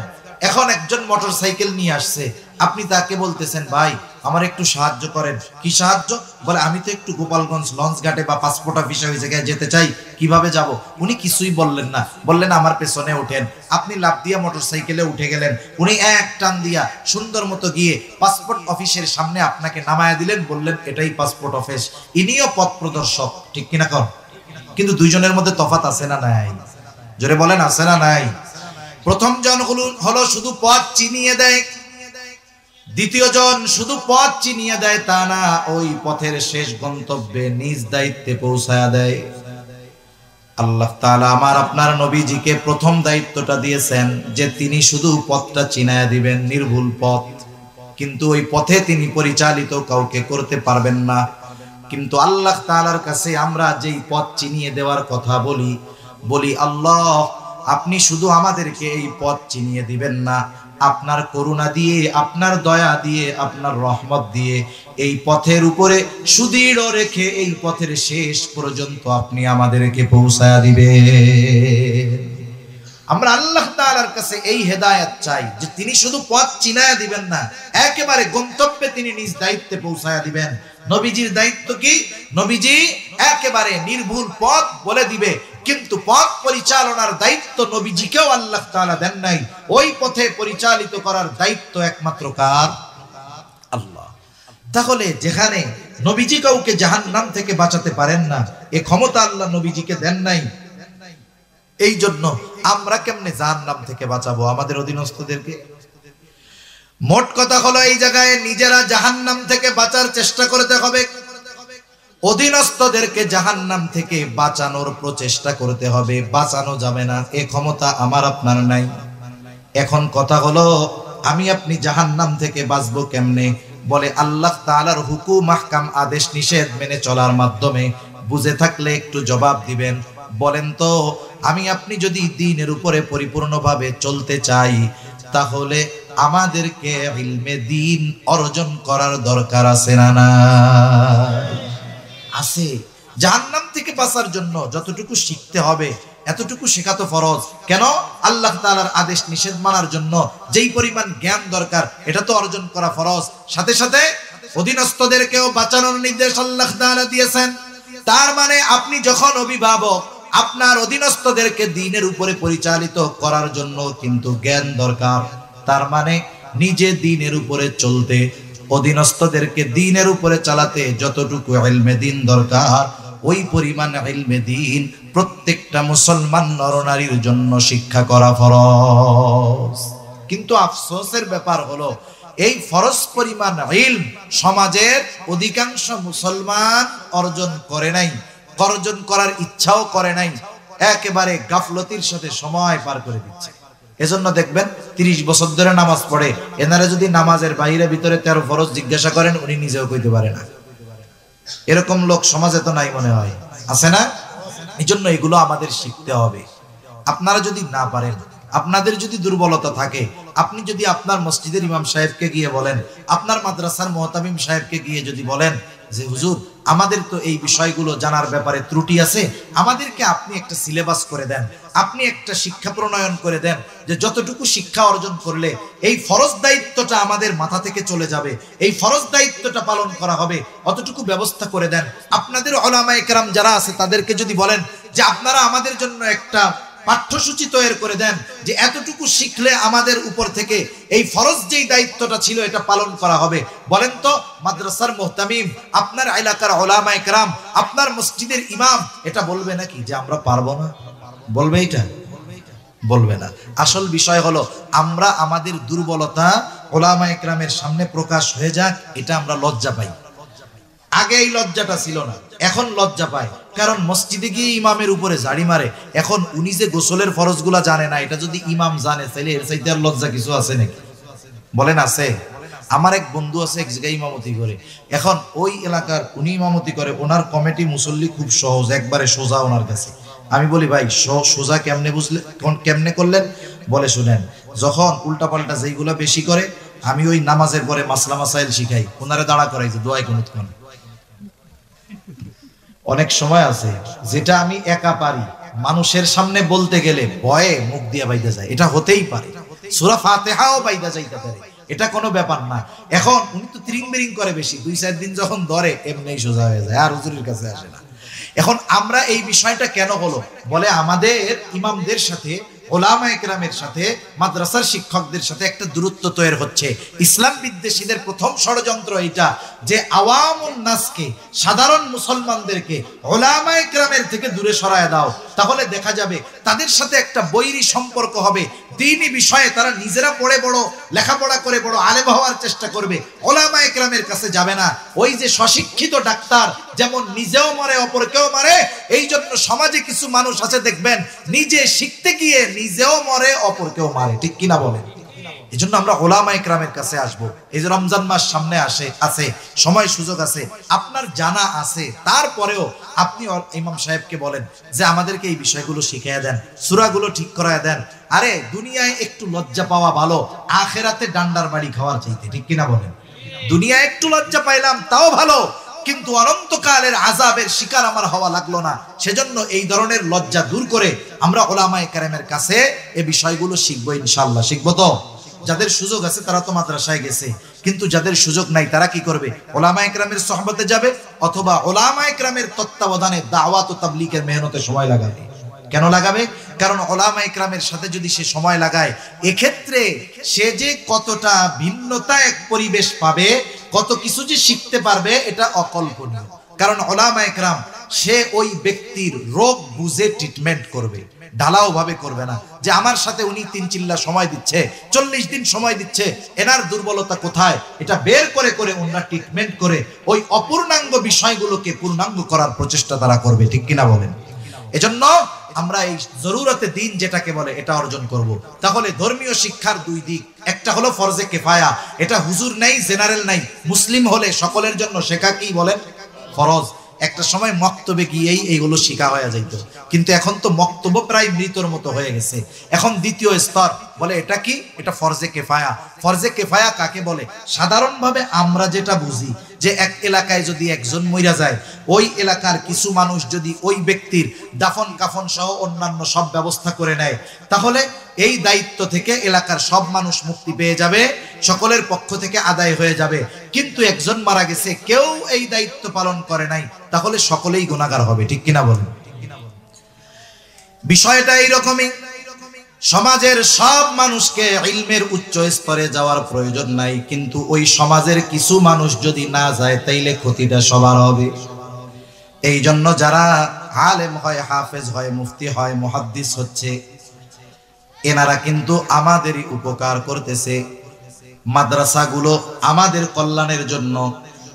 এখন একজন মোটরসাইকেল নিয়ে আসছে, আপনি তাকে বলতেছেন, ভাই আমার একটু সাহায্য করেন। কি সাহায্য? বলে আমি তো একটু গোপালগঞ্জ লঞ্চ ঘাটে বা পাসপোর্ট অফিসে ওই জায়গায় যেতে চাই, কিভাবে যাব? উনি কিছুই বললেন না, বললেন আমার পেছনে ওঠেন। আপনি লাফ দিয়ে মোটরসাইকেলে উঠে গেলেন, উনি এক টান দিয়া সুন্দর মতো গিয়ে পাসপোর্ট অফিসের সামনে আপনাকে নামায়া দিলেন, বললেন এটাই পাসপোর্ট অফিস। ইনিও পথ প্রদর্শক, ঠিক কিনা কর? কিন্তু দুইজনের মধ্যে তফাৎ আছে না নাই? জোরে বলেন আছে না নাই? প্রথম জন হলো শুধু পথ চিনিয়ে দেয়, দ্বিতীয় জন শুধু পথ চিনিয়ে দেয় তা না, ওই পথের শেষ গন্তব্যে নিজ দায়িত্বে পৌঁছায়া দেয়। আল্লাহ তাআলা আমার আপনার নবীজিকে প্রথম দায়িত্বটা দিয়েছেন যে তিনি শুধু পথটা চিনায়া দিবেন, নির্ভুল পথ, কিন্তু ওই পথে তিনি পরিচালিত কাউকে করতে পারবেন না। কিন্তু আল্লাহ তাআলার কাছে আমরা যেই পথ চিনিয়ে দেওয়ার কথা বলি আল্লাহ আপনি শুধু আমাদেরকে এই পথ চিনিয়ে দিবেন না, আপনার করুণা দিয়ে, আপনার দয়া দিয়ে, আপনার রহমত দিয়ে এই পথের উপরে সুদৃঢ় রেখে এই পথের শেষ পর্যন্ত আপনি আমাদেরকে পৌঁছায়া দিবেন। আমরা আল্লাহ তাআলার কাছে এই হেদায়েত চাই যে তিনি শুধু পথ চিনায়া দিবেন না, একেবারে গন্তব্যে তিনি নিজ দায়িত্বে পৌঁছায়া দিবেন। নবীজির দায়িত্ব কি? নবীজি একেবারে নির্ভুল পথ বলে দিবে, কিন্তু পথ পরিচালনার দায়িত্ব নবীজিকেও আল্লাহ তাআলা দেন নাই। ওই পথে পরিচালিত করার দায়িত্ব একমাত্র কার? আল্লাহ। তাহলে যেখানে নবীজি কাউকে জাহান্নাম থেকে বাঁচাতে পারেন না, এই ক্ষমতা আল্লাহ নবীজিকে দেন নাই, এই জন্য আমরা কেমনে জাহান্নাম থেকে বাঁচাবো আমাদের অধীনস্থদেরকে? মোট কথা হলো এই জায়গায় নিজেরা জাহান্নাম থেকে বাঁচার চেষ্টা করতে হবে, অধীনস্থদেরকে জাহান্নাম থেকে বাঁচানোর প্রচেষ্টা করতে হবে। বাঁচানো যাবে না, এ ক্ষমতা আমার আপনার নাই। এখন কথা হলো আমি আপনি জাহান্নাম থেকে বাঁচবো কেমনে? বলে আল্লাহ তাআলার হুকুম, আহকাম, আদেশ নিষেধ মেনে চলার মাধ্যমে। বুঝে থাকলে একটু জবাব দিবেন। বলেন তো আমি আপনি যদি দ্বীনের উপরে পরিপূর্ণভাবে চলতে চাই তাহলে আমাদেরকে ইলমে দ্বীন অর্জন করার দরকার আছে না নাই? আছে। জাহান্নাম থেকে বাঁচার জন্য যতটুকু শিখতে হবে এতটুকু শেখা তো ফরজ। কেন? আল্লাহ তাআলার আদেশ নিষেধ মানার জন্য যেই পরিমাণ জ্ঞান দরকার এটা তো অর্জন করা ফরজ। সাথে সাথে অধীনস্থদেরকেও বাঁচানোর নির্দেশ আল্লাহ তাআলা দিয়েছেন। তার মানে আপনি যখন অভিভাবক, আপনার অধীনস্থদেরকে দ্বীনের উপরে পরিচালিত করার জন্য কিন্তু জ্ঞান দরকার। তার মানে নিজে দ্বীনের উপরে চলতে, অধীনস্থদেরকে দ্বীনের উপরে চালাতে যতটুকু ইলমে দ্বীন দরকার ওই পরিমাণ ইলমে দ্বীন প্রত্যেকটা মুসলমান নরনারীর জন্য শিক্ষা করা ফরজ। কিন্তু আফসোসের ব্যাপার হলো এই ফরজ পরিমাণ ইলম সমাজের অধিকাংশ মুসলমান অর্জন করে নাই, অর্জন করার ইচ্ছাও করে নাই, একেবারে গাফলতির সাথে সময় পার করে দিচ্ছে। এজন্য দেখবেন 30 বছর ধরে নামাজ পড়ে, এনারা যদি নামাজের বাইরে ভিতরে 13 ফরজ জিজ্ঞাসা করেন উনি নিজেও কইতে পারে না। এরকম লোক সমাজে তো নাই মনে হয়, আছে না? এই জন্য এগুলো আমাদের শিখতে হবে। আপনারা যদি না পারেন, আপনাদের যদি দুর্বলতা থাকে, আপনি যদি আপনার মসজিদের ইমাম সাহেবকে গিয়ে বলেন, আপনার মাদ্রাসার মুহতামিম সাহেবকে গিয়ে যদি বলেন যে হুজুর আমাদের তো এই বিষয়গুলো জানার ব্যাপারে ত্রুটি আছে, আমাদেরকে আপনি একটা সিলেবাস করে দেন, আপনি একটা শিক্ষা প্রণয়ন করে দেন যে যতটুকু শিক্ষা অর্জন করলে এই ফরজ দায়িত্বটা আমাদের মাথা থেকে চলে যাবে, এই ফরজ দায়িত্বটা পালন করা হবে, অতটুকু ব্যবস্থা করে দেন। আপনাদের উলামায়ে কেরাম যারা আছে তাদেরকে যদি বলেন যে আপনারা আমাদের জন্য একটা পাঠ্যসূচি তৈরি করে দেন যে এতটুকু শিখলে আমাদের উপর থেকে এই ফরজ যেই দায়িত্বটা ছিল এটা পালন করা হবে। বলেন তো মাদ্রাসার মুহতামিম, আপনার এলাকার উলামায়ে কেরাম, আপনার মসজিদের ইমাম এটা বলবে নাকি যে আমরা পারবো না? বলবে এটা? বলবে না। আসল বিষয় হলো আমরা আমাদের দুর্বলতা উলামায়ে কেরামের সামনে প্রকাশ হয়ে যাক, এটা আমরা লজ্জা পাই। আগে এই লজ্জাটা ছিল না, এখন লজ্জা পায়। কারণ মসজিদে গিয়ে ইমামের উপরে জাড়ি মারে। এখন উনি যে গোসলের ফরজগুলা জানে না, এটা যদি ইমাম জানে তাহলে এর চাইতে আর লজ্জা কিছু আছে নাকি? বলেন আছে? আমার এক বন্ধু আছে এক জায়গায় ইমামতি করে, এখন ওই এলাকার উনি ইমামতি করে, ওনার কমিটি মুসল্লি খুব সহজ, একবারে সোজা ওনার কাছে। আমি বলি ভাই সোজা কেমনে বুঝলে, কেমনে করলেন? বলে শুনেন, যখন উল্টাপাল্টা যেইগুলা বেশি করে আমি ওই নামাজের পরে মাসলা মাসাইল শিখাই, ওনারে দাঁড়া করাই যে দোয়াই কুনুত কোন। অনেক সময় আছে যেটা আমি একা পারি, মানুষের সামনে বলতে গেলে ভয়ে মুখ দিয়ে বাইদা যায়, এটা হতেই পারে। সূরা ফাতিহাও বাইদা যাইতে পারে, এটা কোনো ব্যাপার না। এখন উনি তো ত্রিং বিরিং করে বেশি, 2-4 দিন যখন ধরে এমনিই সোজা হয়ে যায়, আর হুজুরের কাছে আসে না। এখন আমরা এই বিষয়টা কেন হলো, বলে আমাদের ইমামদের সাথে, ওলামায়ে কেরামের সাথে, মাদ্রাসার শিক্ষকদের সাথে একটা দূরত্ব তৈরি হচ্ছে। ইসলাম বিদ্বেষীদের প্রথম ষড়যন্ত্র এটা যে আওয়ামুন নাসকে, সাধারণ মুসলমানদেরকে ওলামায়ে কেরামের থেকে দূরে সরায় দাও, তাহলে দেখা যাবে তাদের সাথে একটা বৈরী সম্পর্ক হবে। দ্বীনি বিষয়ে তারা নিজেরা পড়ে বড় লেখাপড়া করে বড় আলেম হওয়ার চেষ্টা করবে, ওলামায়ে কেরামের কাছে যাবে না। ওই যে স্বশিক্ষিত ডাক্তার যেমন নিজেও মরে অপরকেও মারে, এই জন্য সমাজে কিছু মানুষ আছে দেখবেন নিজে শিখতে গিয়ে নিজেও মরে অপরকেও মারে, ঠিক কিনা বলেন? এই জন্য আমরা ওলামায়ে কেরামের কাছে আসবো। এই যে রমজান মাস সামনে আছে, সময় সুযোগ আছে, আপনার জানা আছে, তারপরেও আপনি ইমাম সাহেবকে বলেন যে আমাদেরকে এই বিষয়গুলো শিখিয়ে দেন, সূরাগুলো ঠিক করায় দেন। আরে দুনিয়ায় একটু লজ্জা পাওয়া ভালো আখেরাতে ডান্ডার বাড়ি খাওয়ার চাইতে, ঠিক কিনা বলেন? দুনিয়ায় একটু লজ্জা পাইলাম তাও ভালো, কিন্তু অনন্তকালের আযাবের শিকার আমার হওয়া লাগলো না। সেজন্য এই ধরনের লজ্জা দূর করে আমরা ওলামায়ে কেরামের কাছে এই বিষয়গুলো শিখবো ইনশাআল্লাহ। শিখবো তো? যাদের সুযোগ আছে তারা তো মাদ্রাসায় গেছে, কিন্তু যাদের সুযোগ নাই তারা কি করবে? ওলামায়ে কেরামের সোহবতে যাবে, অথবা ওলামায়ে কেরামের তত্ত্বাবধানে দাওয়াত ও তাবলীগের মেহনতে সময় লাগাবে। কেন লাগাবে? কারণ ওলামায়ে কেরামের সাথে যদি সে সময় লাগায়, এক্ষেত্রে সে যে কতটা ভিন্নতা এক পরিবেশ পাবে, কত কিছু যে শিখতে পারবে, এটা অকল্পনীয়। কারণ ওলামায়ে কেরাম সে ওই ব্যক্তির রোগ বুঝে ট্রিটমেন্ট করবে, ঢালাও ভাবে করবে না। যে আমার সাথে উনি 3 চিল্লা সময় দিচ্ছে, 40 দিন সময় দিচ্ছে, এনার দুর্বলতা কোথায় এটা বের করে করে ওনারা ট্রিটমেন্ট করে ওই অপূর্ণাঙ্গ বিষয়গুলোকে পূর্ণাঙ্গ করার প্রচেষ্টা তারা করবে, ঠিক কিনা বলেন? এজন্য আমরা এই জরুরতে দিন যেটাকে বলে এটা অর্জন করব। তাহলে ধর্মীয় শিক্ষার 2 দিক, একটা হলো ফরজে কিফায়া, এটা হুজুর নাই, জেনারেল নাই, মুসলিম হলে সকলের জন্য শেখা কি বলেন? ফরজ। একটা সময় মক্তবে গিয়েই এইগুলো শেখা হয়ে যাইত, কিন্তু এখন তো মক্তব প্রায় মৃতর মতো হয়ে গেছে। এখন দ্বিতীয় স্তর বলে এটা কি? এটা ফরজে কিফায়া। ফরজে কিফায়া কাকে বলে? সাধারণভাবে আমরা যেটা বুঝি যে এক এলাকায় যদি একজন মইরা যায়, ওই এলাকার কিছু মানুষ যদি ওই ব্যক্তির দাফন কাফন সহ অন্যান্য সব ব্যবস্থা করে নেয়, তাহলে এই দায়িত্ব থেকে এলাকার সব মানুষ মুক্তি পেয়ে যাবে, সকলের পক্ষ থেকে আদায় হয়ে যাবে। কিন্তু একজন মারা গেছে, কেউ এই দায়িত্ব পালন করে নাই, তাহলে সকলেই গুনাহগার হবে, ঠিক কিনা বলেন? বিষয়টা এইরকমই। সমাজের সব মানুষকে ইলমের উচ্চ স্তরে যাওয়ার প্রয়োজন নাই, কিন্তু ওই সমাজের কিছু মানুষ যদি না যায় তাইলে ক্ষতিটা সবার হবে। এই জন্য যারা আলেম হয়, হাফেজ হয়, মুফতি হয়, মুহাদ্দিস হচ্ছে, এনারা কিন্তু আমাদেরই উপকার করতেছে। মাদ্রাসাগুলো আমাদের কল্যাণের জন্য,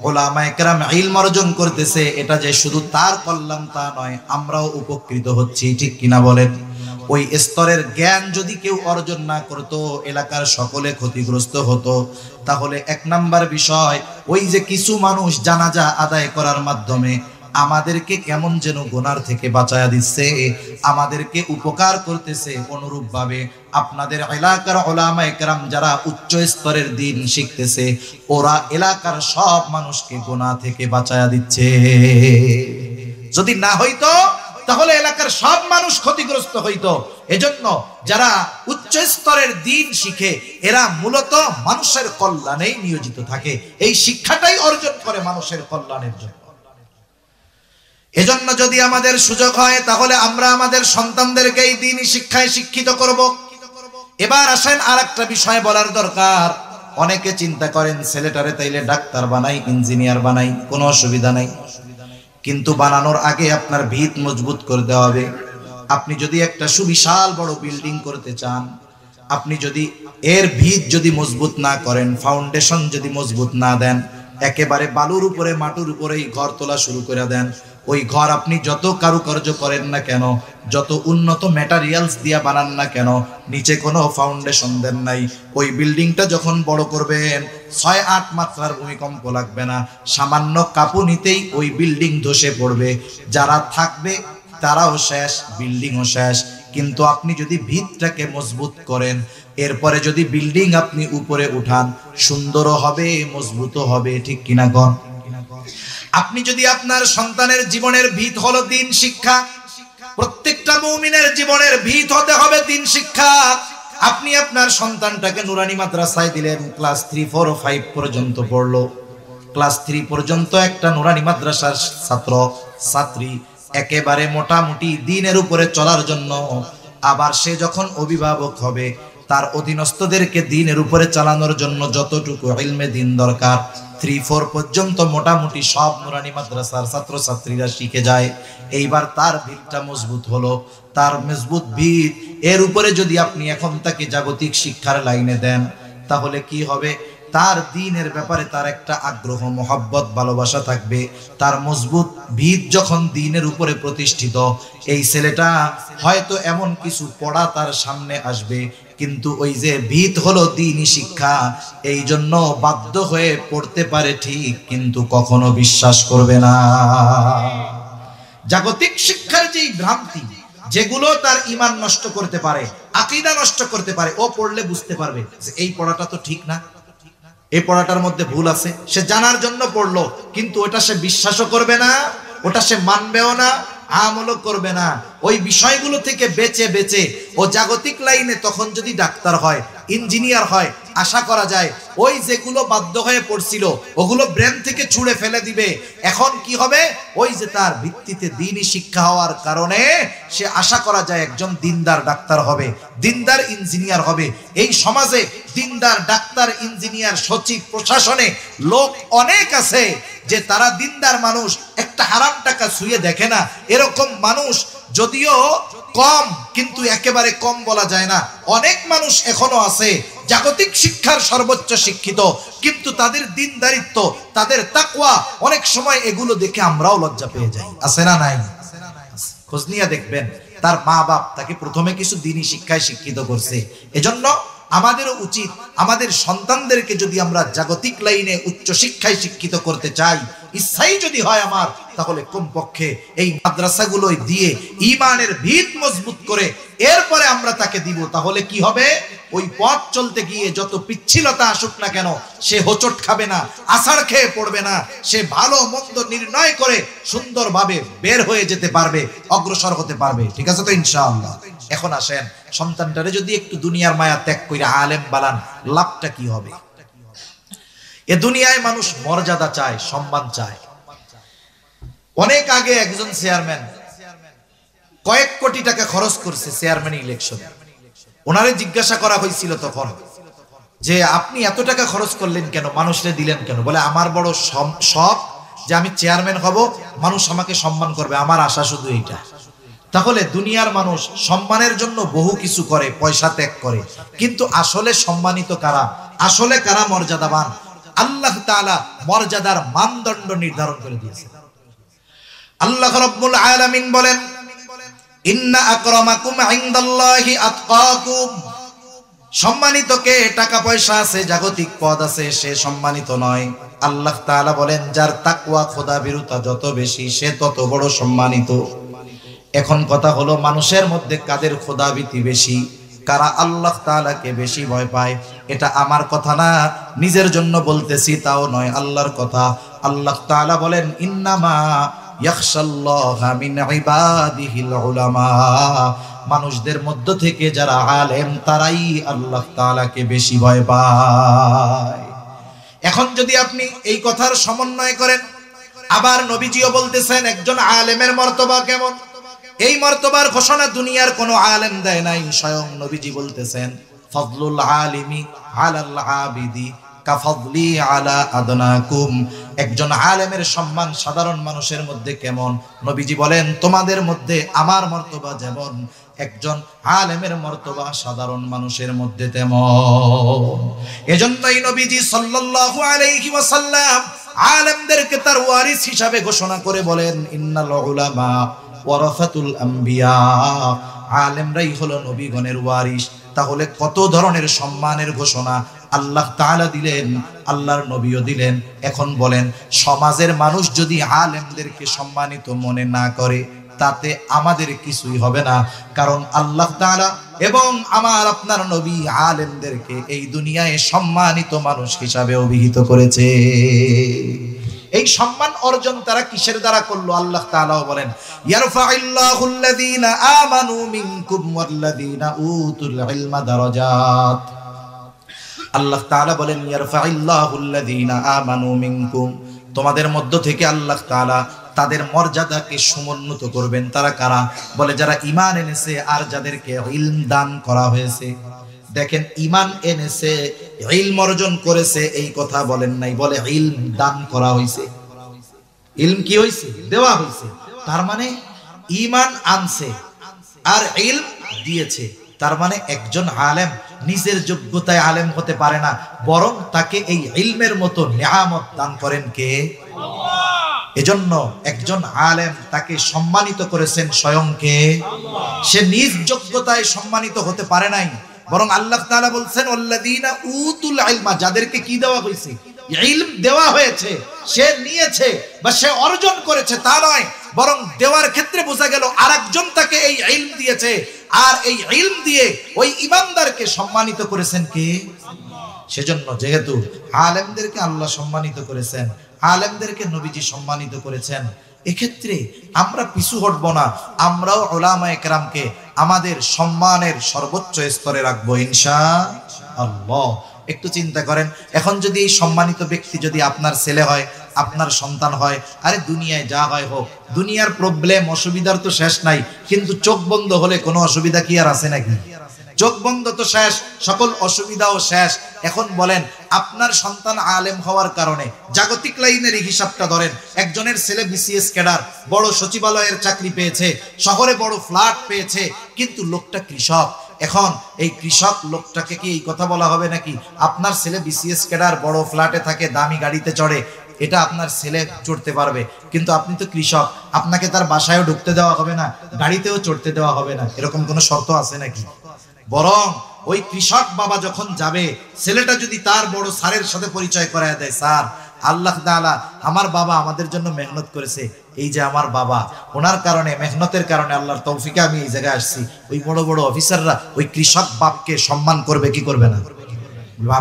ওলামায়ে কেরাম ইলম অর্জন করতেছে, এটা যে শুধু তার কল্যাণ তা নয়, আমরাও উপকৃত হচ্ছি, ঠিক কিনা বলেন? ওই স্তরের জ্ঞান যদি কেউ অর্জন না করতো, এলাকার সকলে ক্ষতিগ্রস্ত হতো। তাহলে 1 নাম্বার বিষয়, ওই যে কিছু মানুষ জানাজা আদায় করার মাধ্যমে আমাদেরকে কেমন যেন গুনার থেকে বাঁচায়া দিচ্ছে, আমাদেরকে উপকার করতেছে। অনুরূপ ভাবে আপনাদের এলাকার ওলামায়ে কেরাম যারা উচ্চ স্তরের দ্বীন শিখতেছে, ওরা এলাকার সব মানুষকে গুনাহ থেকে বাঁচায়া দিচ্ছে। যদি না হইতো তাহলে এলাকার সব মানুষ ক্ষতিগ্রস্ত হইতো। এজন্য যারা উচ্চ স্তরের দ্বীন শিখে, এরা মূলত মানুষের কল্যাণেই নিয়োজিত থাকে, এই শিক্ষাটাই অর্জন করে মানুষের কল্যাণের জন্য। এজন্য যদি আমাদের সুযোগ হয় তাহলে আমরা আমাদের সন্তানদেরকে এই দ্বীনি শিক্ষায় শিক্ষিত করব। এবার আসেন আরেকটা বিষয় বলার দরকার। অনেকে চিন্তা করেন ছেলেটারে তাইলে ডাক্তার বানাই, ইঞ্জিনিয়ার বানাই, কোনো অসুবিধা নাই, কিন্তু বানানোর আগে আপনার ভিত মজবুত করতে হবে। আপনি যদি একটা সুবিশাল বড় বিল্ডিং করতে চান, আপনি যদি এর ভিত যদি মজবুত না করেন, ফাউন্ডেশন যদি মজবুত না দেন, একেবারে বালুর উপরে মাটির উপরেই ঘর তোলা শুরু করে দেন, ওই ঘর আপনি যত কারুকার্য করেন না কেন, যত উন্নত ম্যাটেরিয়ালস দিয়া বানান না কেন, নিচে কোনো ফাউন্ডেশন দেন নাই, ওই বিল্ডিংটা যখন বড় করবেন 6-8 মাত্রার ভূমিকম্প লাগবে না, সামান্য কাঁপুনিতেই ওই বিল্ডিং ধসে পড়বে। যারা থাকবে তারাও শেষ, বিল্ডিংও শেষ। কিন্তু আপনি যদি ভিতটাকে মজবুত করেন, এরপরে যদি বিল্ডিং আপনি উপরে উঠান, সুন্দরও হবে, মজবুতও হবে, ঠিক কিনা গণ? আপনি যদি আপনার সন্তানের জীবনের ভিত হলো দ্বীন শিক্ষা, প্রত্যেকটা মুমিনের জীবনের ভিত হতে হবে দ্বীন শিক্ষা। আপনি আপনার সন্তানটাকে নুরানি মাদ্রাসায় দিলেন, ক্লাস 3, 4 ও 5 পর্যন্ত পড়লো। ক্লাস 3 পর্যন্ত একটা নুরানি মাদ্রাসার ছাত্র ছাত্রী একেবারে মোটামুটি দিনের উপরে চলার জন্য, আবার সে যখন অভিভাবক হবে তার অধীনস্থদেরকে দিনের উপরে চালানোর জন্য যতটুকু ইলমে দিন দরকার 3, 4 পর্যন্ত মোটামুটি সব নুরানি মাদ্রাসার ছাত্র ছাত্রীরা শিখে যায়। এইবার তার ভিতটা মজবুত হলো, তার মজবুত ভিত, এর উপরে যদি আপনি এখন তাকে জাগতিক শিক্ষার লাইনে দেন তাহলে কি হবে? তার দ্বীনের ব্যাপারে তার একটা আগ্রহ, মহব্বত, ভালোবাসা থাকবে। তার মজবুত ভিত যখন দ্বীনের উপরে প্রতিষ্ঠিত, এই ছেলেটা হয়তো এমন কিছু পড়া তার সামনে আসবে, কিন্তু ওই যে ভিত হলো দ্বীনি শিক্ষা, এই জন্য বাধ্য হয়ে পড়তে পারে ঠিক, কিন্তু কখনো বিশ্বাস করবে না। জাগতিক শিক্ষার যেই ভ্রান্তি, যেগুলো তার ঈমান নষ্ট করতে পারে, আকীদা নষ্ট করতে পারে, ও পড়লে বুঝতে পারবে যে এই পড়াটা তো ঠিক না, এই পড়াটার মধ্যে ভুল আছে। সে জানার জন্য পড়লো, কিন্তু ওটা সে বিশ্বাসও করবে না, ওটা সে মানবেও না, আমলও করবে না। ওই বিষয়গুলো থেকে বেঁচে বেঁচে ও জাগতিক লাইনে তখন যদি ডাক্তার হয়, ইঞ্জিনিয়ার হয়, আশা করা যায় ওই যেগুলো বাধ্য হয়ে পড়ছিল ওগুলো ব্রেন থেকে ছুঁড়ে ফেলে দিবে। এখন কি হবে? ওই যে তার ভিত্তিতে দ্বীনি শিক্ষা হওয়ার কারণে সে আশা করা যায় একজন দিনদার ডাক্তার হবে, দিনদার ইঞ্জিনিয়ার হবে। এই সমাজে দিনদার ডাক্তার, ইঞ্জিনিয়ার, সচিব, প্রশাসনে লোক অনেক আছে যে তারা দিনদার মানুষ, একটা হারাম টাকা ছুঁয়ে দেখে না। এরকম মানুষ যদিও কম, কিন্তু একেবারে কম বলা যায় না। অনেক মানুষ এখনো আছে জাগতিক শিক্ষার সর্বোচ্চ শিক্ষিত, কিন্তু তাদের দিনদারিত্ব, তাদের তাকওয়া, অনেক সময় এগুলো দেখে আমরাও লজ্জা পেয়ে যাই। আছে না নাই? খোঁজ নিয়ে দেখবেন তার মা বাপ তাকে প্রথমে কিছু দ্বীনি শিক্ষায় শিক্ষিত করছে। এজন্য আমাদেরও উচিত আমাদের সন্তানদেরকে যদি আমরা জাগতিক লাইনে উচ্চ শিক্ষায় শিক্ষিত করতে চাই, ইচ্ছাই যদি হয় আমার, তাহলে কমপক্ষে এই মাদ্রাসাগুলোই দিয়ে ঈমানের ভিত মজবুত করে এরপরে আমরা তাকে দিব। তাহলে কি হবে? ওই পথ চলতে গিয়ে যত পিচ্ছিলতা আসুক না কেন, সে হোঁচট খাবে না, আছাড় খেয়ে পড়বে না। সে ভালো মন্দ নির্ণয় করে সুন্দরভাবে বের হয়ে যেতে পারবে, অগ্রসর হতে পারবে। ঠিক আছে তো ইনশাআল্লাহ? এখন আসেন, সন্তানটারে যদি একটু দুনিয়ার মায়া ত্যাগ করে আলেম বানান, লাভটা কি হবে? এ দুনিয়ায় মানুষ মর্যাদা চায়, সম্মান চায়। অনেক আগে একজন চেয়ারম্যান কয়েক কোটি টাকা খরচ করছে চেয়ারম্যান ইলেকশন। ওনারে জিজ্ঞাসা করা হয়েছিল তখন যে আপনি এত টাকা খরচ করলেন কেন, মানুষরে দিলেন কেন? বলে আমার বড় শখ যে আমি চেয়ারম্যান হব, মানুষ আমাকে সম্মান করবে, আমার আশা শুধু এইটা। তাহলে দুনিয়ার মানুষ সম্মানের জন্য বহু কিছু করে, পয়সা ত্যাগ করে, কিন্তু আসলে সম্মানিত কারা, আসলে কারা মর্যাদাবান? আল্লাহ তাআলা মর্যাদার মানদণ্ড নির্ধারণ করে দিয়েছেন। আল্লাহ রাব্বুল আলামিন বলেন, ইন্না আকরামাকুম ইনদাল্লাহি আতকাকুম। সম্মানিত কে? টাকা পয়সা আছে, জাগতিক পদ আছে, সে সম্মানিত নয়। আল্লাহ তাআলা বলেন যার তাকওয়া, খোদা ভীরুতা যত বেশি, সে তত বড় সম্মানিত। এখন কথা হলো, মানুষের মধ্যে কাদের খোদাভীতি বেশি, কারা আল্লাহ তাআলাকে বেশি ভয় পায়? এটা আমার কথা না, নিজের জন্য বলতেছি তাও নয়, আল্লাহর কথা। আল্লাহ তাআলা বলেন, ইন্নামা ইয়াখশাল্লাহা মিন ইবাদিহিল উলামা। মানুষদের মধ্য থেকে যারা আলেম, তারাই আল্লাহ তাআলাকে বেশি ভয় পায়। এখন যদি আপনি এই কথার সমন্বয় করেন, আবার নবীজিও বলতেছেন একজন আলেমের মর্তবা কেমন, এই মর্তবার ঘোষণা দুনিয়ার কোনো আলেম দেয় নাই, স্বয়ং নবীজি বলতেছেন, ফাদলুল আলিমি আলাল আবিদি কাফাদলি আলা আদনাকুম। একজন আলেমের সম্মান সাধারণ মানুষের মধ্যে কেমন? নবীজি বলেন তোমাদের মধ্যে আমার মর্তবা যেমন, একজন আলেমের মর্তবা সাধারণ মানুষের মধ্যে তেমন। এজন্যই নবীজি সাল্লাল্লাহু আলাইহি ওয়াসাল্লাম আলেমদেরকে তার ওয়ারিস হিসাবে ঘোষণা করে বলেন, ইন্নাল উলামা ওয়ারাসাতুল আম্বিয়া। আলেমরাই হলো নবীগণের ওয়ারিস। তাহলে কত ধরনের সম্মানের ঘোষণা আল্লাহ তাআলা দিলেন, আল্লাহর নবীও দিলেন। এখন বলেন, সমাজের মানুষ যদি আলেমদেরকে সম্মানিত মনে না করে, তাতে আমাদের কিছুই হবে না। কারণ আল্লাহ তাআলা এবং আমার আপনার নবী আলেমদেরকে এই দুনিয়ায় সম্মানিত মানুষ হিসাবে অভিহিত করেছে। এই সম্মান অর্জন তারা কিসের দ্বারা করলো? আল্লাহ তাআলাও বলেন ইয়ারফাইল্লাহুল্লাযীনা আমানু মিনকুম ওয়াল্লাযীনা উতুল ইলমা দারাজাত। আল্লাহ তাআলা বলেন ইয়ারফাইল্লাহুল্লাযীনা আমানু মিনকুম, তোমাদের মধ্য থেকে আল্লাহ তাআলা তাদের মর্যাদাকে সমুন্নত করবেন। তারা কারা? বলে যারা ঈমান এনেছে আর যাদেরকে ইলম দান করা হয়েছে। দেখেন, ঈমান এনেছে, ইলম অর্জন করেছে, এই কথা বলেন নাই, বলে ইলম দান করা হয়েছে। ইলম কি হয়েছে? দেওয়া হয়েছে। তার মানে ঈমান আনছে আর ইলম দিয়েছে। তার মানে একজন আলেম নিজের যোগ্যতায় আলেম হতে পারে না, বরং তাকে এই ইলমের মতো নিয়ামত দান করেন কে? আল্লাহ। এজন্য একজন আলেম তাকে সম্মানিত করেছেন স্বয়ং কে? আল্লাহ। সে নিজ যোগ্যতায় সম্মানিত হতে পারে নাই, বরং আল্লাহ তাআলা বলছেন ওয়াল্লাযীনা উতুল ইলমা, যাদেরকে কি দেওয়া হয়েছে? ইলম দেওয়া হয়েছে। সে নিয়েছে বা সে অর্জন করেছে তা নয়, বরং দেওয়ার ক্ষেত্রে বোঝা গেল আরেকজন তাকে এই ইলম দিয়েছে, আর এই ইলম দিয়ে ওই ইমানদারকে সম্মানিত করেছেন কে? সেজন্য যেহেতু আলেমদেরকে আল্লাহ সম্মানিত করেছেন, আলেমদেরকে নবীজি সম্মানিত করেছেন, এক্ষেত্রে আমরা পিছু হটব না। আমরাও উলামায়ে কেরামকে আমাদের সম্মানের সর্বোচ্চ স্তরে রাখবো ইনশাআল্লাহ। একটু চিন্তা করেন, এখন যদি এই সম্মানিত ব্যক্তি যদি আপনার ছেলে হয়, আপনার সন্তান হয়, আরে দুনিয়ায় যা হয় হোক, দুনিয়ার প্রবলেম অসুবিধার তো শেষ নাই, কিন্তু চোখ বন্ধ হলে কোনো অসুবিধা কি আর আছে নাকি? চোখ বন্ধ তো শেষ, সকল অসুবিধাও শেষ। এখন বলেন, আপনার সন্তান আলেম হওয়ার কারণে জাগতিক লাইনের হিসাবটা ধরেন, একজনের ছেলে বিসিএস ক্যাডার, বড় সচিবালয়ের চাকরি পেয়েছে, শহরে বড় ফ্ল্যাট পেয়েছে, কিন্তু লোকটা কৃষক। এখন এই কৃষক লোকটাকে কি এই কথা বলা হবে নাকি আপনার ছেলে বিসিএস ক্যাডার, বড় ফ্ল্যাটে থাকে, দামি গাড়িতে চড়ে, এটা আপনার ছেলে চড়তে পারবে, কিন্তু আপনি তো কৃষক, আপনাকে তার বাসায়ও ঢুকতে দেওয়া হবে না, গাড়িতেও চড়তে দেওয়া হবে না, এরকম কোনো শর্ত আছে নাকি? বরং ওই কৃষক বাবা যখন যাবে, ছেলেটা যদি তার বড় স্যারের সাথে পরিচয় করায় দেয়, স্যার আল্লাহ তাআলা আমার বাবা আমাদের জন্য মেহনত করেছে, এই যে আমার বাবা, ওনার কারণে, মেহনতের কারণে, আল্লাহর তৌফিকে আমি এই জায়গায় আসছি। ওই বড় বড় অফিসাররা ওই কৃষক বাপকে সম্মান করবে কি করবে না?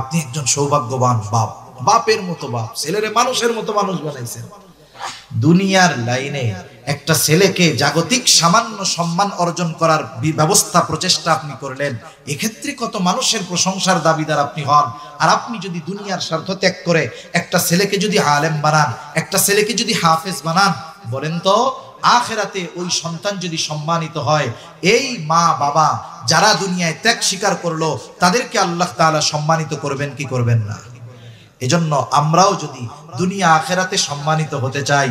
আপনি একজন সৌভাগ্যবান বাপ, বাপের মতো বাপ, ছেলেরে মানুষের মতো মানুষ বানাইছেন। দুনিয়ার লাইনে একটা ছেলেকে জাগতিক সামান্য সম্মান অর্জন করার ব্যবস্থা, প্রচেষ্টা আপনি করলেন, এক্ষেত্রে কত মানুষের প্রশংসার দাবিদার আপনি হন। আর আপনি যদি দুনিয়ার স্বার্থ ত্যাগ করে একটা ছেলেকে যদি আলেম বানান, একটা ছেলেকে যদি হাফেজ বানান, বলেন তো আখিরাতে ওই সন্তান যদি সম্মানিত হয়, এই মা বাবা যারা দুনিয়ায় ত্যাগ স্বীকার করলো, তাদেরকে আল্লাহ তাআলা সম্মানিত করবেন কি করবেন না? এজন্য আমরাও যদি দুনিয়া আখিরাতে সম্মানিত হতে চাই,